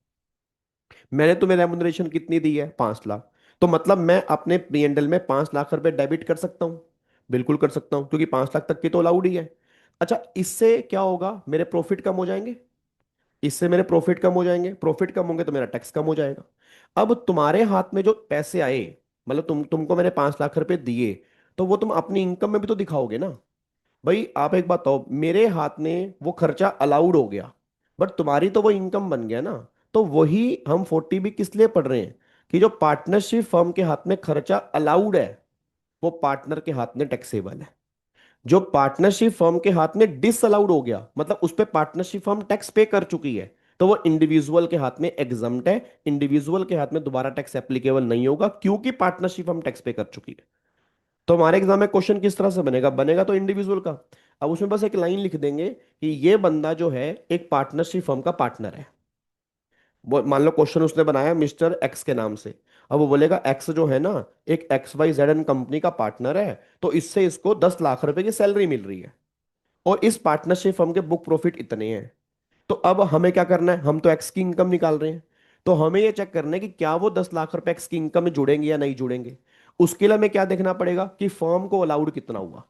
मैंने तुम्हें रेमुनरेशन कितनी दी है? 5 लाख। तो मतलब मैं अपने पीएनएल में 5 लाख रुपए डेबिट कर सकता हूं? बिल्कुल कर सकता हूं, क्योंकि 5 लाख तक की तो अलाउड ही है। अच्छा, इससे क्या होगा, मेरे प्रॉफिट कम हो जाएंगे, इससे मेरे प्रॉफिट कम हो जाएंगे, प्रॉफिट कम होंगे तो मेरा टैक्स कम हो जाएगा। अब तुम्हारे हाथ में जो पैसे आए, मतलब तुमको मैंने 5 लाख रुपए दिए, तो वो तुम अपनी इनकम में भी तो दिखाओगे ना। भाई आप एक बात बताओ, मेरे हाथ में वो खर्चा अलाउड हो गया, बट तुम्हारी तो वो इनकम बन गया ना। तो वही हम 40B किस लिए पढ़ रहे हैं, कि जो पार्टनरशिप फर्म के हाथ में खर्चा अलाउड है, वो पार्टनर के हाथ में टैक्सेबल है। जो पार्टनरशिप फर्म के हाथ में डिसअलाउड हो गया, मतलब उस पे पार्टनरशिप फर्म टैक्स पे कर चुकी है, तो वो इंडिविजुअल के हाथ में एग्जम्प्ट है, इंडिविजुअल के हाथ में दोबारा टैक्स एप्लीकेबल नहीं होगा, क्योंकि पार्टनरशिप फर्म टैक्स पे कर चुकी है। तो हमारे एग्जाम में क्वेश्चन किस तरह से बनेगा, बनेगा तो इंडिविजुअल का। अब उसमें बस एक लाइन लिख देंगे कि ये बंदा जो है एक पार्टनरशिप फर्म का पार्टनर है। वो मान लो क्वेश्चन उसने बनाया मिस्टर एक्स के नाम से, अब वो बोलेगा एक्स जो है ना, एक XYZ कंपनी का पार्टनर है, तो इससे इसको 10 लाख रुपए की सैलरी मिल रही है, और इस पार्टनरशिप फर्म के बुक प्रॉफिट इतने हैं। तो अब हमें क्या करना है, हम तो एक्स की इनकम निकाल रहे हैं, तो हमें ये चेक करना है कि क्या वो 10 लाख रुपए एक्स की इनकम में जुड़ेंगे या नहीं जुड़ेंगे। उसके लिए हमें क्या देखना पड़ेगा कि फर्म को अलाउड कितना हुआ।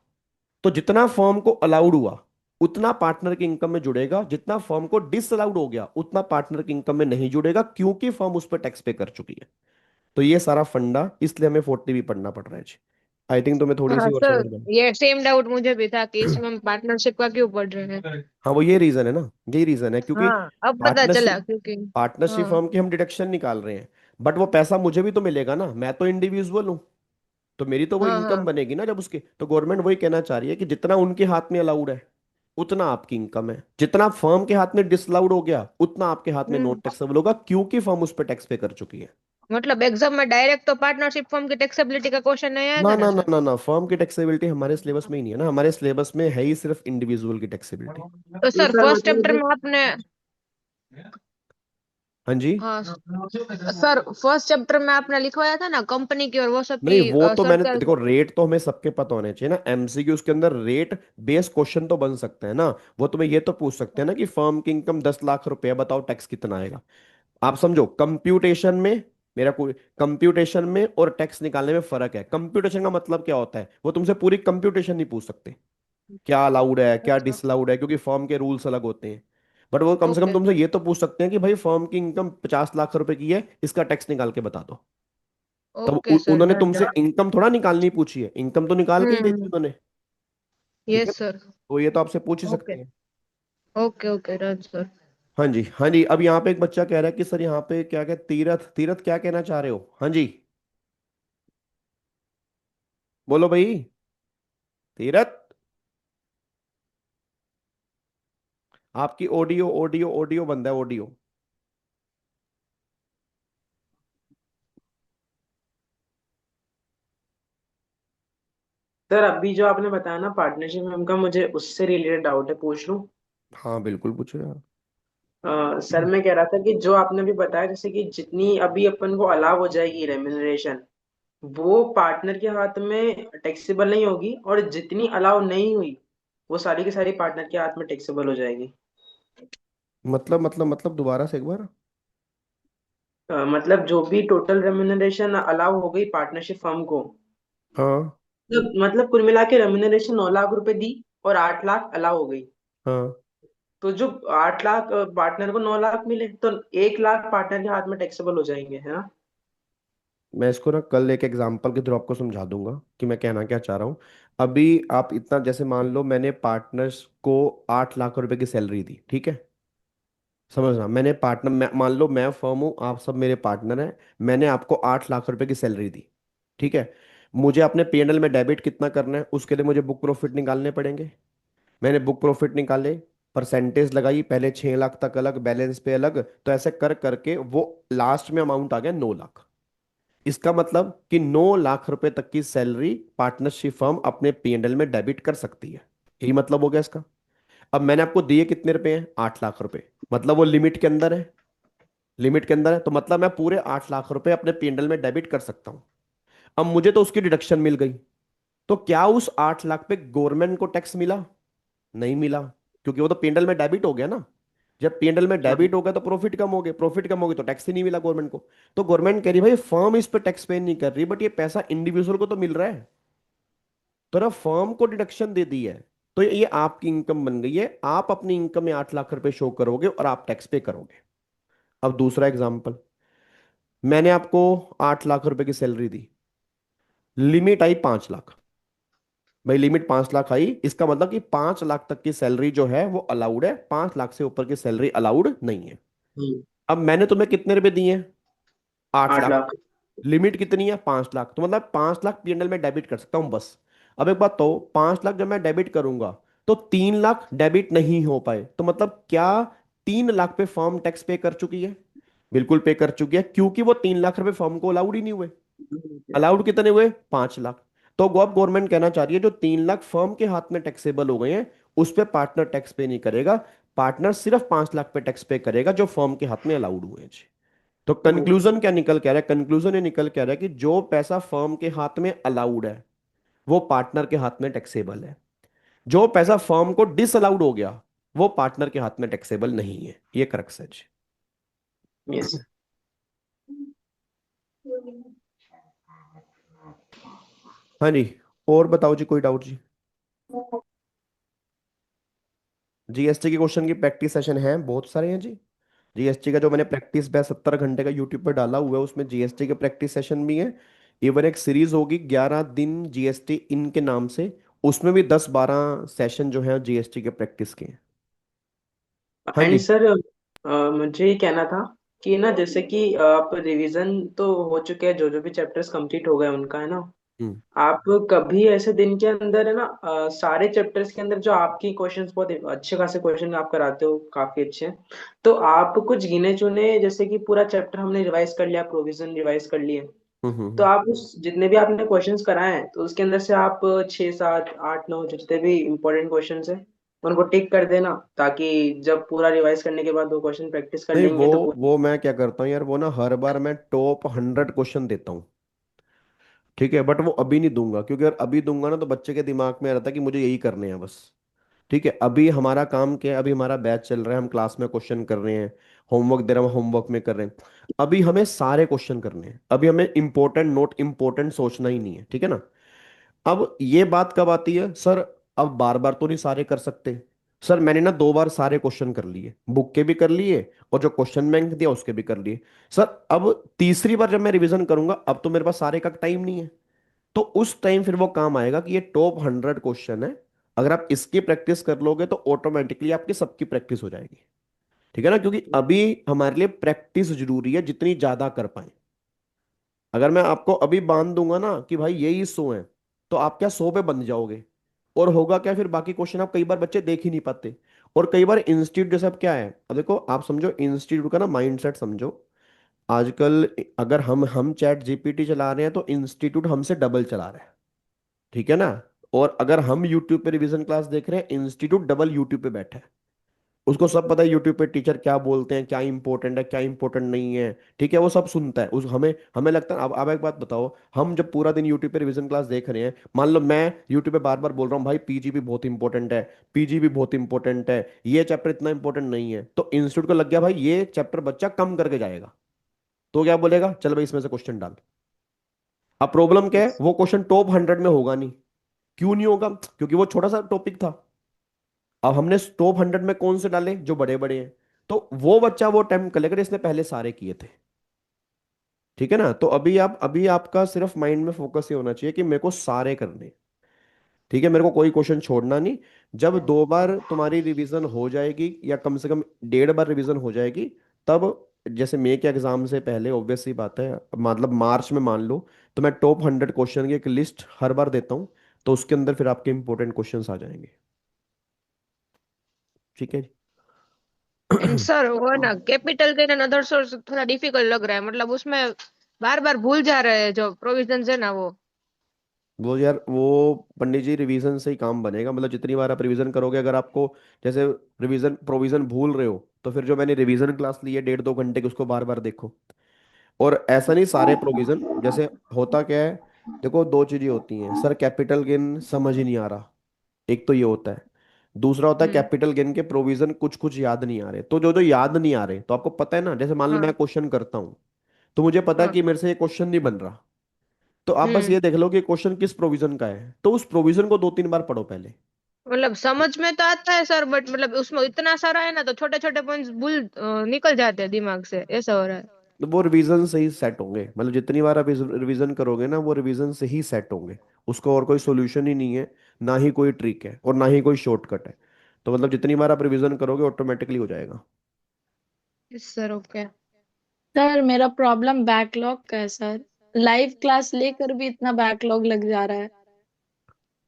तो जितना फर्म को अलाउड हुआ उतना पार्टनर की इनकम में जुड़ेगा, जितना फर्म को डिसअलाउड हो गया उतना पार्टनर की इनकम में नहीं जुड़ेगा, क्योंकि फर्म उस पर टैक्स पे कर चुकी है। तो ये सारा फंडा, इसलिए हमें 40 भी पढ़ना पड़ रहा है जी। आई थिंक तुम्हें थोड़ी हाँ सी और सर, समझ में। ये सेम डाउट मुझे भी था कि इसमें हम पार्टनरशिप का क्यों पढ़ रहे हैं। हाँ, वो ये रीजन है ना, यही रीजन है, क्योंकि हाँ, अब पता चला पार्टनरशिप क्योंकि। पार्टनरशिप हाँ फर्म की हम डिडक्शन निकाल रहे हैं, बट वो पैसा मुझे भी तो मिलेगा ना, मैं तो इंडिविजुअल हूँ। तो मेरी तो वो हाँ इनकम हाँ। बनेगी ना जब उसके, तो गवर्नमेंट वही कहना चाह रही है कि जितना उनके हाथ में अलाउड है, उतना आपकी इनकम है। जितना फर्म के हाथ में डिसअलाउड हो गया उतना आपके हाथ में नॉन टैक्सेबल होगा, क्योंकि फर्म उस पर टैक्स पे कर चुकी है। मतलब एग्जाम में डायरेक्ट तो पार्टनरशिप फॉर्म की टैक्सेबिलिटी का क्वेश्चन नहीं ना आएगा ना ना ना सर? ना ना, फर्म की टैक्सेबिलिटी हमारे सिलेबस में ही नहीं है ना, हमारे सिलेबस में है ही सिर्फ इंडिविजुअल की टैक्सेबिलिटी। तो तो सर सर फर्स्ट चैप्टर मतलब में आपने, हाँ जी। हाँ सर, फर्स्ट चैप्टर में आपने लिखवाया था ना कंपनी की और वो सब नहीं, की वो तो मैंने सरकार। देखो, रेट तो हमें सबके पता होने चाहिए ना, एमसीक्यू के अंदर रेट बेस क्वेश्चन तो बन सकते हैं ना। वो तुम्हें ये तो पूछ सकते हैं ना कि फर्म की इनकम 10 लाख रुपए, बताओ टैक्स कितना आएगा। आप समझो कंप्यूटेशन में, मेरा कोई कंप्यूटेशन में और टैक्स निकालने में फर्क है। कंप्यूटेशन का मतलब क्या होता है, वो तुमसे पूरी कंप्यूटेशन नहीं पूछ सकते, क्या अलाउड है क्या अच्छा। डिसअलाउड है, क्योंकि फर्म के रूल्स अलग होते हैं। बट वो कम से कम ओके तुमसे ये तो पूछ सकते हैं कि भाई फर्म की इनकम 50 लाख रुपए की है, इसका टैक्स निकाल के बता दो। तब ओके सर, उन्होंने डन। तुमसे इनकम थोड़ा निकालनी पूछी है, इनकम तो निकाल के ही देती हम्म। उन्होंने। ठीक है, यस सर। तो ये तो आपसे पूछ ही सकते ओके हैं। Okay okay, done sir. हाँ जी हाँ जी। अब यहाँ पे एक बच्चा कह रहा है कि सर यहाँ पे क्या क्या तीरथ तीरथ क्या कहना चाह रहे हो? हाँ जी, बोलो भाई। तीरथ, आपकी ऑडियो ऑडियो ऑडियो बंद है, ऑडियो। सर अभी जो आपने बताया ना पार्टनरशिप में उनका, मुझे उससे रिलेटेड डाउट है, पूछ लूं? हाँ बिल्कुल पूछो यार। सर मैं कह रहा था कि जो आपने अभी बताया, जैसे कि जितनी अभी अपन को अलाउ हो जाएगी रेम्यूनरेशन, वो पार्टनर के हाथ में टैक्सेबल नहीं होगी, और जितनी अलाउ नहीं हुई वो सारी की सारी पार्टनर के हाथ में टैक्सेबल हो जाएगी। मतलब दोबारा से एक बार। मतलब जो भी टोटल रेम्यूनरेशन अलाउ हो गई पार्टनरशिप फर्म को, हाँ मतलब कुल मिला के रेम्यूनरेशन 9 लाख रुपए दी और 8 लाख अलाउ हो गई, हाँ। तो जो 8 लाख पार्टनर को 9 लाख मिले, तो 1 लाख पार्टनर के हाथ में टैक्सेबल हो जाएंगे, है ना? मैं इसको ना कल एक एग्जांपल के थ्रू आपको समझा दूंगा कि मैं कहना क्या चाह रहा हूँ। अभी आप इतना, जैसे मान लो मैंने पार्टनर्स को 8 लाख रुपए की सैलरी दी, ठीक है, समझना, मैंने पार्टनर, मान लो मैं फर्म हूँ, आप सब मेरे पार्टनर हैं, मैंने आपको 8 लाख रुपए की सैलरी दी, ठीक है। मुझे अपने पीएनएल में डेबिट कितना करना है, उसके लिए मुझे बुक प्रॉफिट निकालने पड़ेंगे। मैंने बुक प्रॉफिट निकाले, परसेंटेज लगाई, पहले 6 लाख तक अलग, बैलेंस पे अलग, तो ऐसे कर करके वो लास्ट में अमाउंट आ गया 9 लाख। इसका मतलब कि 9 लाख रुपए तक की सैलरी पार्टनरशिप फर्म अपने पीएनएल में डेबिट कर सकती है। यही मतलब हो गया इसका। अब मैंने आपको दिए कितने रुपए हैं? 8 लाख रुपए, मतलब वो लिमिट के अंदर है, लिमिट के अंदर है, तो मतलब मैं पूरे 8 लाख रुपए अपने पीएनएल में डेबिट कर सकता हूं। अब मुझे तो उसकी डिडक्शन मिल गई, तो क्या उस 8 लाख पे गवर्नमेंट को टैक्स मिला? नहीं मिला, क्योंकि वो तो पीएनएल में डेबिट हो गया ना। जब पीएनएल में हाँ। डेबिट हो गया तो प्रॉफिट कम हो गया, प्रॉफिट कम हो गई तो टैक्स ही नहीं मिला गवर्नमेंट को। तो गवर्नमेंट कह रही भाई फर्म इस पे टैक्स पे नहीं कर रही, बट ये पैसा इंडिविजुअल को तो मिल रहा है, तो ना फर्म को डिडक्शन दे दी है। तो ये आपकी इनकम बन गई है, आप अपनी इनकम में 8 लाख रुपए शो करोगे और आप टैक्स पे करोगे। अब दूसरा एग्जाम्पल, मैंने आपको 8 लाख रुपए की सैलरी दी, लिमिट आई 5 लाख। भाई लिमिट 5 लाख आई, इसका मतलब कि 5 लाख तक की सैलरी जो है वो अलाउड है, 5 लाख से ऊपर की सैलरी अलाउड नहीं है। हम्म। अब मैंने तुम्हें कितने रुपए दिए हैं? आठ आठ लाख लाख लिमिट कितनी है? 5 लाख, तो मतलब 5 लाख पीएनएल में डेबिट कर सकता हूं बस। अब एक बात, तो 5 लाख जब मैं डेबिट करूंगा तो 3 लाख डेबिट नहीं हो पाए, तो मतलब क्या 3 लाख पे फर्म टैक्स पे कर चुकी है? बिल्कुल पे कर चुकी है, क्योंकि वो 3 लाख रुपए फर्म को अलाउड ही नहीं हुए। अलाउड कितने हुए? 5 लाख। तो अब गवर्नमेंट कहना चाह रही है जो 3 लाख फर्म के हाथ में टैक्सेबल हो गए हैं उस पे पार्टनर टैक्स पे नहीं करेगा, पार्टनर सिर्फ 5 लाख पे टैक्स पे करेगा जो फर्म के हाथ में अलाउड हुए हैं जी। तो कंक्लूजन क्या निकल के आ रहा है? कंक्लूजन ये निकल के आ रहा है कि जो पैसा फर्म के हाथ में अलाउड है वो पार्टनर के हाथ में टैक्सेबल है, जो पैसा फर्म को डिसअलाउड हो गया वो पार्टनर के हाथ में टैक्सेबल नहीं है। ये क्रक्स है जी। यस। हाँ जी, और बताओ जी, कोई डाउट जी? जीएसटी के क्वेश्चन की प्रैक्टिस सेशन है, बहुत सारे हैं जी। जीएसटी का जो मैंने प्रैक्टिस बैच 70 घंटे का यूट्यूब पर डाला हुआ है उसमें जीएसटी के प्रैक्टिस सेशन भी है। इवन एक सीरीज होगी 11 दिन जीएसटी इन के नाम से, उसमें भी 10-12 सेशन जो है जीएसटी के प्रैक्टिस के हैं। हाँ एंड जी। सर मुझे ये कहना था कि ना, जैसे कि आप रिवीजन तो हो चुके हैं, जो जो भी चैप्टर्स कंप्लीट हो गए उनका, है ना? हम्म। आप कभी ऐसे दिन के अंदर है ना, सारे चैप्टर्स के अंदर जो आपकी क्वेश्चंस बहुत अच्छे खासे क्वेश्चन आप कराते हो, काफी अच्छे, तो आप कुछ गिने चुने, जैसे कि पूरा चैप्टर हमने रिवाइज कर लिया, प्रोविजन रिवाइज कर लिए, हम्म। तो आप उस जितने भी आपने क्वेश्चंस कराए हैं, तो उसके अंदर से आप 6 7 8 9 जितने भी इंपॉर्टेंट क्वेश्चंस हैं उनको टिक कर देना, ताकि जब पूरा रिवाइज करने के बाद वो क्वेश्चन प्रैक्टिस कर नहीं, लेंगे तो वो मैं क्या करता हूँ यार, वो ना हर बार मैं टॉप 100 क्वेश्चन देता हूँ। ठीक है, बट वो अभी नहीं दूंगा, क्योंकि अगर अभी दूंगा ना तो बच्चे के दिमाग में आ रहता है कि मुझे यही करने हैं बस। ठीक है, अभी हमारा काम क्या है, अभी हमारा बैच चल रहा है, हम क्लास में क्वेश्चन कर रहे हैं, होमवर्क दे रहे हैं, होमवर्क में कर रहे हैं। अभी हमें सारे क्वेश्चन करने हैं, अभी हमें इंपॉर्टेंट नोट इंपॉर्टेंट सोचना ही नहीं है, ठीक है ना। अब ये बात कब आती है सर, अब बार बार तो नहीं सारे कर सकते। सर मैंने ना 2 बार सारे क्वेश्चन कर लिए, बुक के भी कर लिए और जो क्वेश्चन बैंक दिया उसके भी कर लिए। सर अब तीसरी बार जब मैं रिवीजन करूंगा, अब तो मेरे पास सारे का टाइम नहीं है। तो उस टाइम फिर वो काम आएगा कि ये टॉप 100 क्वेश्चन है, अगर आप इसकी प्रैक्टिस कर लोगे तो ऑटोमेटिकली आपकी सबकी प्रैक्टिस हो जाएगी। ठीक है ना, क्योंकि अभी हमारे लिए प्रैक्टिस जरूरी है, जितनी ज्यादा कर पाए। अगर मैं आपको अभी बांध दूंगा ना कि भाई यही 100 है, तो आप क्या 100 पे बंध जाओगे। और होगा क्या, फिर बाकी क्वेश्चन आप कई बार बच्चे देख ही नहीं पाते। और कई बार इंस्टीट्यूट जैसे अब क्या है, अब देखो आप समझो इंस्टीट्यूट का ना माइंडसेट समझो। आजकल अगर हम चैट जीपीटी चला रहे हैं तो इंस्टीट्यूट हमसे डबल चला रहा है। ठीक है ना। और अगर हम यूट्यूब पे रिवीजन क्लास देख रहे हैं, इंस्टीट्यूट डबल यूट्यूब पे बैठा है। उसको सब पता है यूट्यूब पे टीचर क्या बोलते हैं, क्या इंपॉर्टेंट है क्या इंपॉर्टेंट नहीं है। ठीक है, वो सब सुनता है, उस हमें हमें लगता है। अब एक बात बताओ, हम जब पूरा दिन यूट्यूब पे रिवीजन क्लास देख रहे हैं, मान लो मैं यूट्यूब पे बार बार बोल रहा हूँ भाई पीजीबी बहुत इंपॉर्टेंट है, पीजीबी बहुत इंपॉर्टेंट है, ये चैप्टर इतना इंपॉर्टेंट नहीं है, तो इंस्टीट्यूट को लग गया भाई ये चैप्टर बच्चा कम करके जाएगा। तो क्या बोलेगा, चल भाई इसमें से क्वेश्चन डाल। अब प्रॉब्लम क्या है, वो क्वेश्चन टॉप 100 में होगा नहीं। क्यों नहीं होगा, क्योंकि वो छोटा सा टॉपिक था। अब हमने टॉप 100 में कौन से डाले, जो बड़े बड़े हैं। तो वो बच्चा वो अटेम्प्ट कर लेकर, इसने पहले सारे किए थे। ठीक है ना, तो अभी आपका सिर्फ माइंड में फोकस ये होना चाहिए कि मेरे को सारे करने हैं। ठीक है, मेरे को कोई क्वेश्चन छोड़ना नहीं। जब 2 बार तुम्हारी रिवीजन हो जाएगी, या कम से कम 1.5 बार रिवीजन हो जाएगी, तब जैसे मई के एग्जाम से पहले ऑब्वियस सी बात है, मतलब मार्च में मान लो, तो मैं टॉप 100 क्वेश्चन की एक लिस्ट हर बार देता हूँ। तो उसके अंदर फिर आपके इंपॉर्टेंट क्वेश्चंस आ जाएंगे। ठीक है एंड जी। सर वो ना capital gain and other source थोड़ा डिफिकल्ट लग रहा है, मतलब उसमें बार बार भूल जा रहे हैं जो प्रोविजन है ना वो। वो यार, वो पंडित जी रिवीजन से ही काम बनेगा, मतलब जितनी बार आप रिवीजन करोगे, अगर आपको जैसे रिवीजन प्रोविजन भूल रहे हो, तो फिर जो मैंने रिवीजन क्लास ली है 1.5 2 घंटे की, उसको बार बार देखो। और ऐसा नहीं सारे प्रोविजन, जैसे होता क्या है, देखो 2 चीजें होती हैं सर, कैपिटल गेन समझ ही नहीं आ रहा, एक तो ये होता है। दूसरा होता है हम्म। कैपिटल गेन के प्रोविजन कुछ कुछ याद नहीं आ रहे, तो जो जो याद नहीं आ रहे, तो आपको पता है ना, जैसे मान लो मैं हाँ। क्वेश्चन करता हूँ, तो मुझे पता है हाँ। कि मेरे से ये क्वेश्चन नहीं बन रहा। तो आप बस हम्म। ये देख लो कि क्वेश्चन किस प्रोविजन का है, तो उस प्रोविजन को 2 3 बार पढ़ो पहले। मतलब समझ में तो आता है सर, बट मतलब उसमें इतना सारा है ना, तो छोटे छोटे पॉइंट्स भूल निकल जाते हैं दिमाग से, ऐसा हो रहा है। तो वो रिवीजन से ही सेट होंगे, मतलब जितनी बार आप रिवीजन करोगे ना, वो रिवीजन से ही सेट होंगे। उसको और कोई सोल्यूशन ही नहीं है, ना ही कोई ट्रिक है और ना ही कोई शॉर्टकट है। तो मतलब जितनी बार आप रिवीजन करोगे ऑटोमेटिकली हो जाएगा। Yes sir, okay. सर मेरा प्रॉब्लम बैकलॉग का है सर। लाइव क्लास लेकर भी इतना बैकलॉग लग जा रहा है।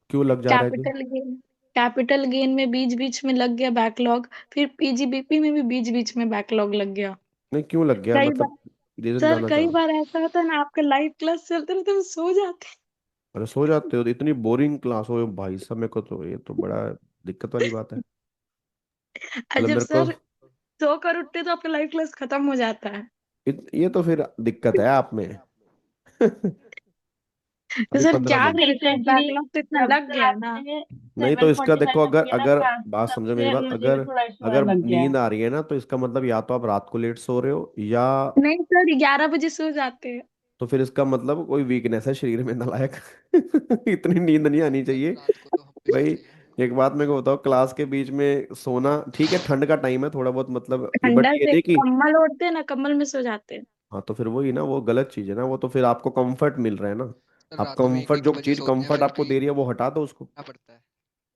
क्यों लग जा रहा है जी। कैपिटल गेन कैपिटल गेन में बीच बीच में लग गया बैकलॉग। फिर पीजीबीपी में भी बीच बीच में बैकलॉग लग गया। नहीं, क्यों लग गया, कई मतलब बार रीजन सर जानना चाह कई रहा हूँ। बार ऐसा होता है ना, आपका लाइव क्लास चलते रहते हम सो जाते अरे सो जाते हो, तो इतनी बोरिंग क्लास हो भाई साहब, मेरे को तो ये तो बड़ा दिक्कत वाली बात है। हैं। और मतलब जब मेरे को सर सोकर उठते तो आपका लाइव क्लास खत्म हो जाता है। ये तो फिर दिक्कत है आप में। तो अभी सर पंद्रह क्या दिन करें सर, रिसेंटली बैकलॉग तो इतना जब लग से गया है ना। आपने नहीं, तो सेवन इसका फोर्टी देखो, फाइव तक अगर किया ना अगर क्लास, बात तब समझो मेरी से बात, मुझे भी अगर थोड़ा इशू अगर आने लग गया है। नींद आ रही है ना, तो इसका मतलब या तो आप रात को लेट सो रहे हो, या नहीं सर, 11 बजे सो जाते हैं। तो फिर इसका मतलब कोई वीकनेस है शरीर में नालायक। इतनी नींद नहीं आनी चाहिए भाई। एक बात मेरे को बताओ, क्लास के बीच में सोना ठीक है, ठंड का टाइम है थोड़ा बहुत, मतलब ये, बट ठंडा ये से नहीं कि कम्बल ओढ़ते हैं ना, कम्बल में सो जाते हैं। हाँ, तो फिर वही ना, वो गलत चीज है ना, वो तो फिर आपको कंफर्ट मिल रहा है ना। आप कंफर्ट, जो चीज कंफर्ट आपको दे रही है वो हटा दो उसको।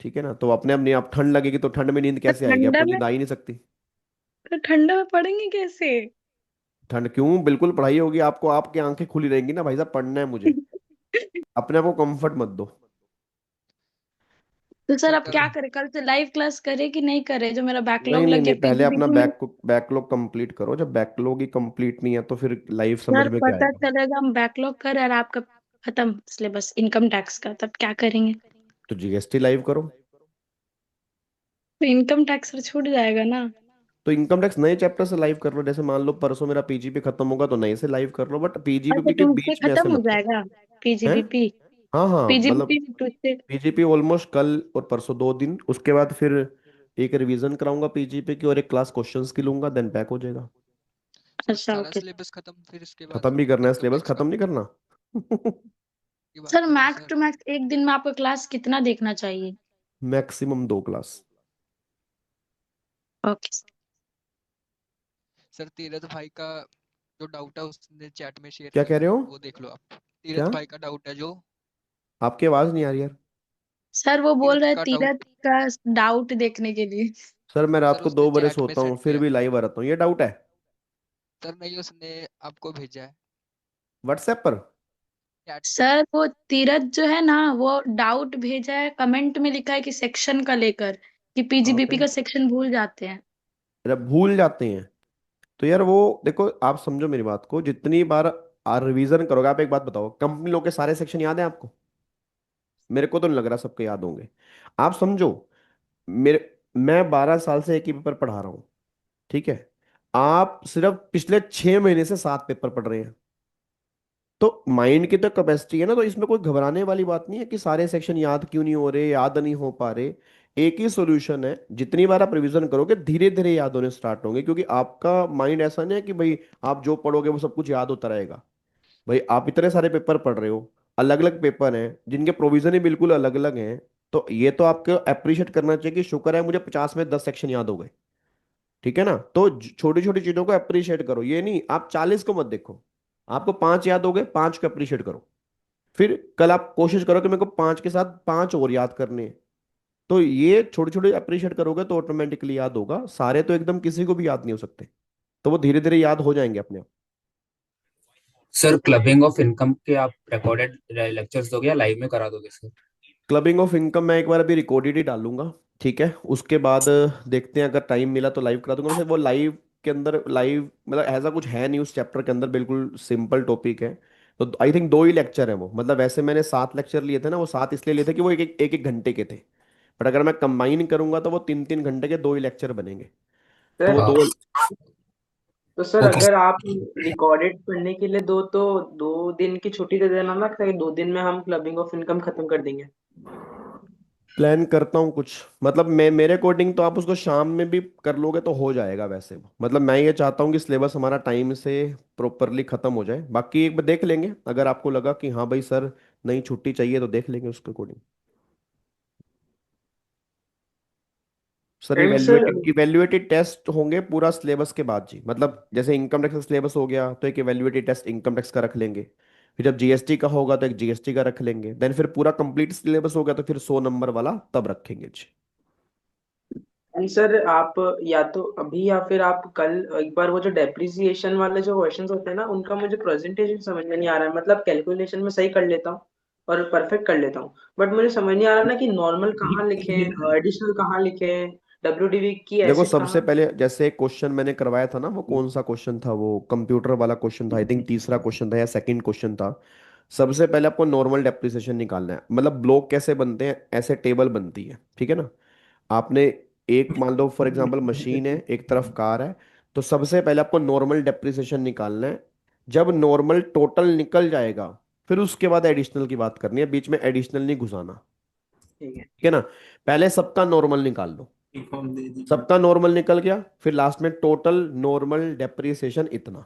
ठीक है ना, तो अपने अपने आप ठंड लगेगी तो ठंड में नींद तो कैसे आएगी, ठंडा आपको में नींद आ ही नहीं सकती। तो ठंडा में पढ़ेंगे कैसे? ठंड क्यों, बिल्कुल पढ़ाई होगी आपको, आपकी आंखें खुली रहेंगी ना भाई साहब, पढ़ना है मुझे। अपने आप को कंफर्ट मत दो। तो सर सर अब क्या करे, कल से लाइव क्लास करे कि नहीं करे? जो मेरा नहीं बैकलॉग नहीं लग नहीं, गया पहले अपना पीजीबीपी में। बैकलॉग कंप्लीट करो। जब बैकलॉग ही कंप्लीट नहीं है तो फिर लाइव समझ सर में क्या पता आएगा। चलेगा हम बैकलॉग कर और आपका खत्म सिलेबस इनकम टैक्स का, तब क्या करेंगे? तो जीएसटी लाइव करो। तो इनकम टैक्स सर छूट जाएगा ना? तो इनकम टैक्स नए चैप्टर से लाइव कर लो। जैसे मान लो परसों मेरा पीजीपी खत्म होगा तो नए से लाइव कर लो, बट अच्छा पीजीपी के ट्यूसडे बीच में ऐसे खत्म हो मत करो। जाएगा हैं? पीजीबीपी? हाँ हाँ, मतलब पीजीबीपी ट्यूसडे? पीजीपी ऑलमोस्ट कल और परसों 2 दिन, उसके बाद फिर एक रिवीजन कराऊंगा पीजीपी की और एक क्लास क्वेश्चंस की लूंगा, देन बैक हो जाएगा। सर अच्छा सारा ओके। सिलेबस खत्म, फिर इसके बाद खत्म भी करना है इनकम सिलेबस, टैक्स का खत्म नहीं करना। की बात सर कर रहे हैं मैक्स सर। टू मैक्स एक दिन में आपका क्लास कितना देखना चाहिए? Maximum 2 class. Okay. Sir Tirath भाई का जो डाउट है उसने चैट में शेयर क्या कह किया रहे है, हो? वो देख लो आप। क्या? तीरथ भाई का डाउट है जो, आपकी आवाज नहीं आ रही यार। सर वो बोल तीरथ रहे हैं का तीरथ डाउट, का डाउट देखने के लिए। सर मैं रात सर को उसने 2 बजे चैट में सोता हूँ सेंड फिर किया भी है। लाइव आ रहता हूँ, ये डाउट है? सर नहीं, उसने आपको भेजा है व्हाट्सएप पर? चैट में। सर वो तीरथ जो है ना, वो डाउट भेजा है, कमेंट में लिखा है कि सेक्शन का लेकर, कि कहाँ पीजीबीपी पे? का सेक्शन भूल जाते हैं। अरे भूल जाते हैं? तो यार वो देखो, आप समझो मेरी बात को, जितनी बार रिवीजन करोगे। आप एक बात बताओ, कंपनी लोग के सारे सेक्शन याद है आपको? मेरे को तो नहीं लग रहा सबके याद होंगे। आप समझो, मेरे मैं 12 साल से एक ही पेपर पढ़ा रहा हूँ, ठीक है? आप सिर्फ पिछले 6 महीने से 7 पेपर पढ़ रहे हैं। तो माइंड की तो कैपेसिटी है ना, तो इसमें कोई घबराने वाली बात नहीं है कि सारे सेक्शन याद क्यों नहीं हो रहे, याद नहीं हो पा रहे। एक ही सॉल्यूशन है, जितनी बार आप रिवीजन करोगे धीरे धीरे याद होने स्टार्ट होंगे, क्योंकि आपका माइंड ऐसा नहीं है कि भाई आप जो पढ़ोगे वो सब कुछ याद होता रहेगा। भाई आप इतने सारे पेपर पढ़ रहे हो, अलग अलग पेपर हैं जिनके प्रोविजन ही बिल्कुल अलग अलग हैं। तो ये तो आपको अप्रिशिएट करना चाहिए कि शुक्र है मुझे 50 में 10 सेक्शन याद हो गए। ठीक है ना? तो छोटी छोटी चीजों को अप्रिशिएट करो, ये नहीं आप 40 को मत देखो। आपको 5 याद हो गए, 5 को अप्रिशिएट करो। फिर कल आप कोशिश करो कि मेरे को 5 के साथ 5 और याद करने हैं। तो ये छोटे छोटे अप्रिशिएट करोगे तो ऑटोमेटिकली याद होगा। सारे तो एकदम किसी को भी याद नहीं हो सकते, तो वो धीरे धीरे याद हो जाएंगे अपने आप। सर क्लबिंग ऑफ इनकम के आप रिकॉर्डेड लेक्चर्स दोगे या लाइव में करा दोगे सर? क्लबिंग ऑफ इनकम मैं एक बार अभी रिकॉर्डेड ही डालूंगा, ठीक है? उसके बाद देखते हैं, अगर टाइम मिला तो लाइव करा दूंगा। वैसे वो लाइव के अंदर लाइव मतलब ऐसा कुछ है नहीं उस चैप्टर के अंदर, बिल्कुल सिंपल टॉपिक है। तो आई थिंक 2 ही लेक्चर है वो। मतलब वैसे मैंने 7 लेक्चर लिए थे ना, वो 7 इसलिए लिए थे कि वो एक घंटे के थे। बट अगर मैं कंबाइन करूंगा तो वो 3 3 घंटे के 2 ही लेक्चर बनेंगे। तो वो सर, हाँ। दो। तो सर ओके अगर आप रिकॉर्डेड पढ़ने के लिए दो तो 2 दिन की छुट्टी दे देना ना, ताकि 2 दिन में हम क्लबिंग ऑफ इनकम खत्म कर देंगे। प्लान करता हूँ कुछ, मतलब मैं मेरे अकॉर्डिंग तो आप उसको शाम में भी कर लोगे तो हो जाएगा वैसे वो। मतलब मैं ये चाहता हूँ कि सिलेबस हमारा टाइम से प्रॉपरली खत्म हो जाए। बाकी एक बार देख लेंगे, अगर आपको लगा कि हाँ भाई सर नहीं छुट्टी चाहिए तो देख लेंगे उसके according. Sir and sir, evaluated test होंगे पूरा सिलेबस के बाद जी। मतलब जैसे इनकम टैक्स का सिलेबस हो गया तो एक इवेल्युएटेड टेस्ट इनकम टैक्स का रख लेंगे। फिर जब जीएसटी का होगा तो एक जीएसटी का रख लेंगे। देन फिर पूरा कंप्लीट सिलेबस हो गया तो फिर 100 नंबर वाला तब रखेंगे जी। एंड सर आप या तो अभी या फिर आप कल एक बार वो जो डेप्रिसिएशन वाले जो क्वेश्चंस होते हैं ना, उनका मुझे प्रेजेंटेशन समझ में नहीं आ रहा है। मतलब कैलकुलेशन में सही कर लेता हूँ और परफेक्ट कर लेता हूँ, बट मुझे समझ नहीं आ रहा ना कि नॉर्मल कहाँ लिखें, एडिशनल कहाँ लिखें, डब्ल्यूडीवी की देखो एसिड सबसे कहाँ। पहले जैसे एक क्वेश्चन मैंने करवाया था ना, वो कौन सा क्वेश्चन था? वो कंप्यूटर वाला क्वेश्चन था, आई थिंक तीसरा क्वेश्चन था या सेकंड क्वेश्चन था। सबसे पहले आपको नॉर्मल डेप्रिसिएशन निकालना है। मतलब ब्लॉक कैसे बनते हैं, ऐसे टेबल बनती है, ठीक है ना? आपने एक मान लो फॉर एग्जांपल मशीन है, एक तरफ कार है। तो सबसे पहले आपको नॉर्मल डेप्रिसिएशन निकालना है। जब नॉर्मल टोटल निकल जाएगा फिर उसके बाद एडिशनल की बात करनी है, बीच में एडिशनल नहीं घुसाना। ठीक है। ठीक है ना? पहले सबका नॉर्मल निकाल लो। सबका नॉर्मल निकल गया, फिर लास्ट में टोटल नॉर्मल डेप्रिसिएशन इतना।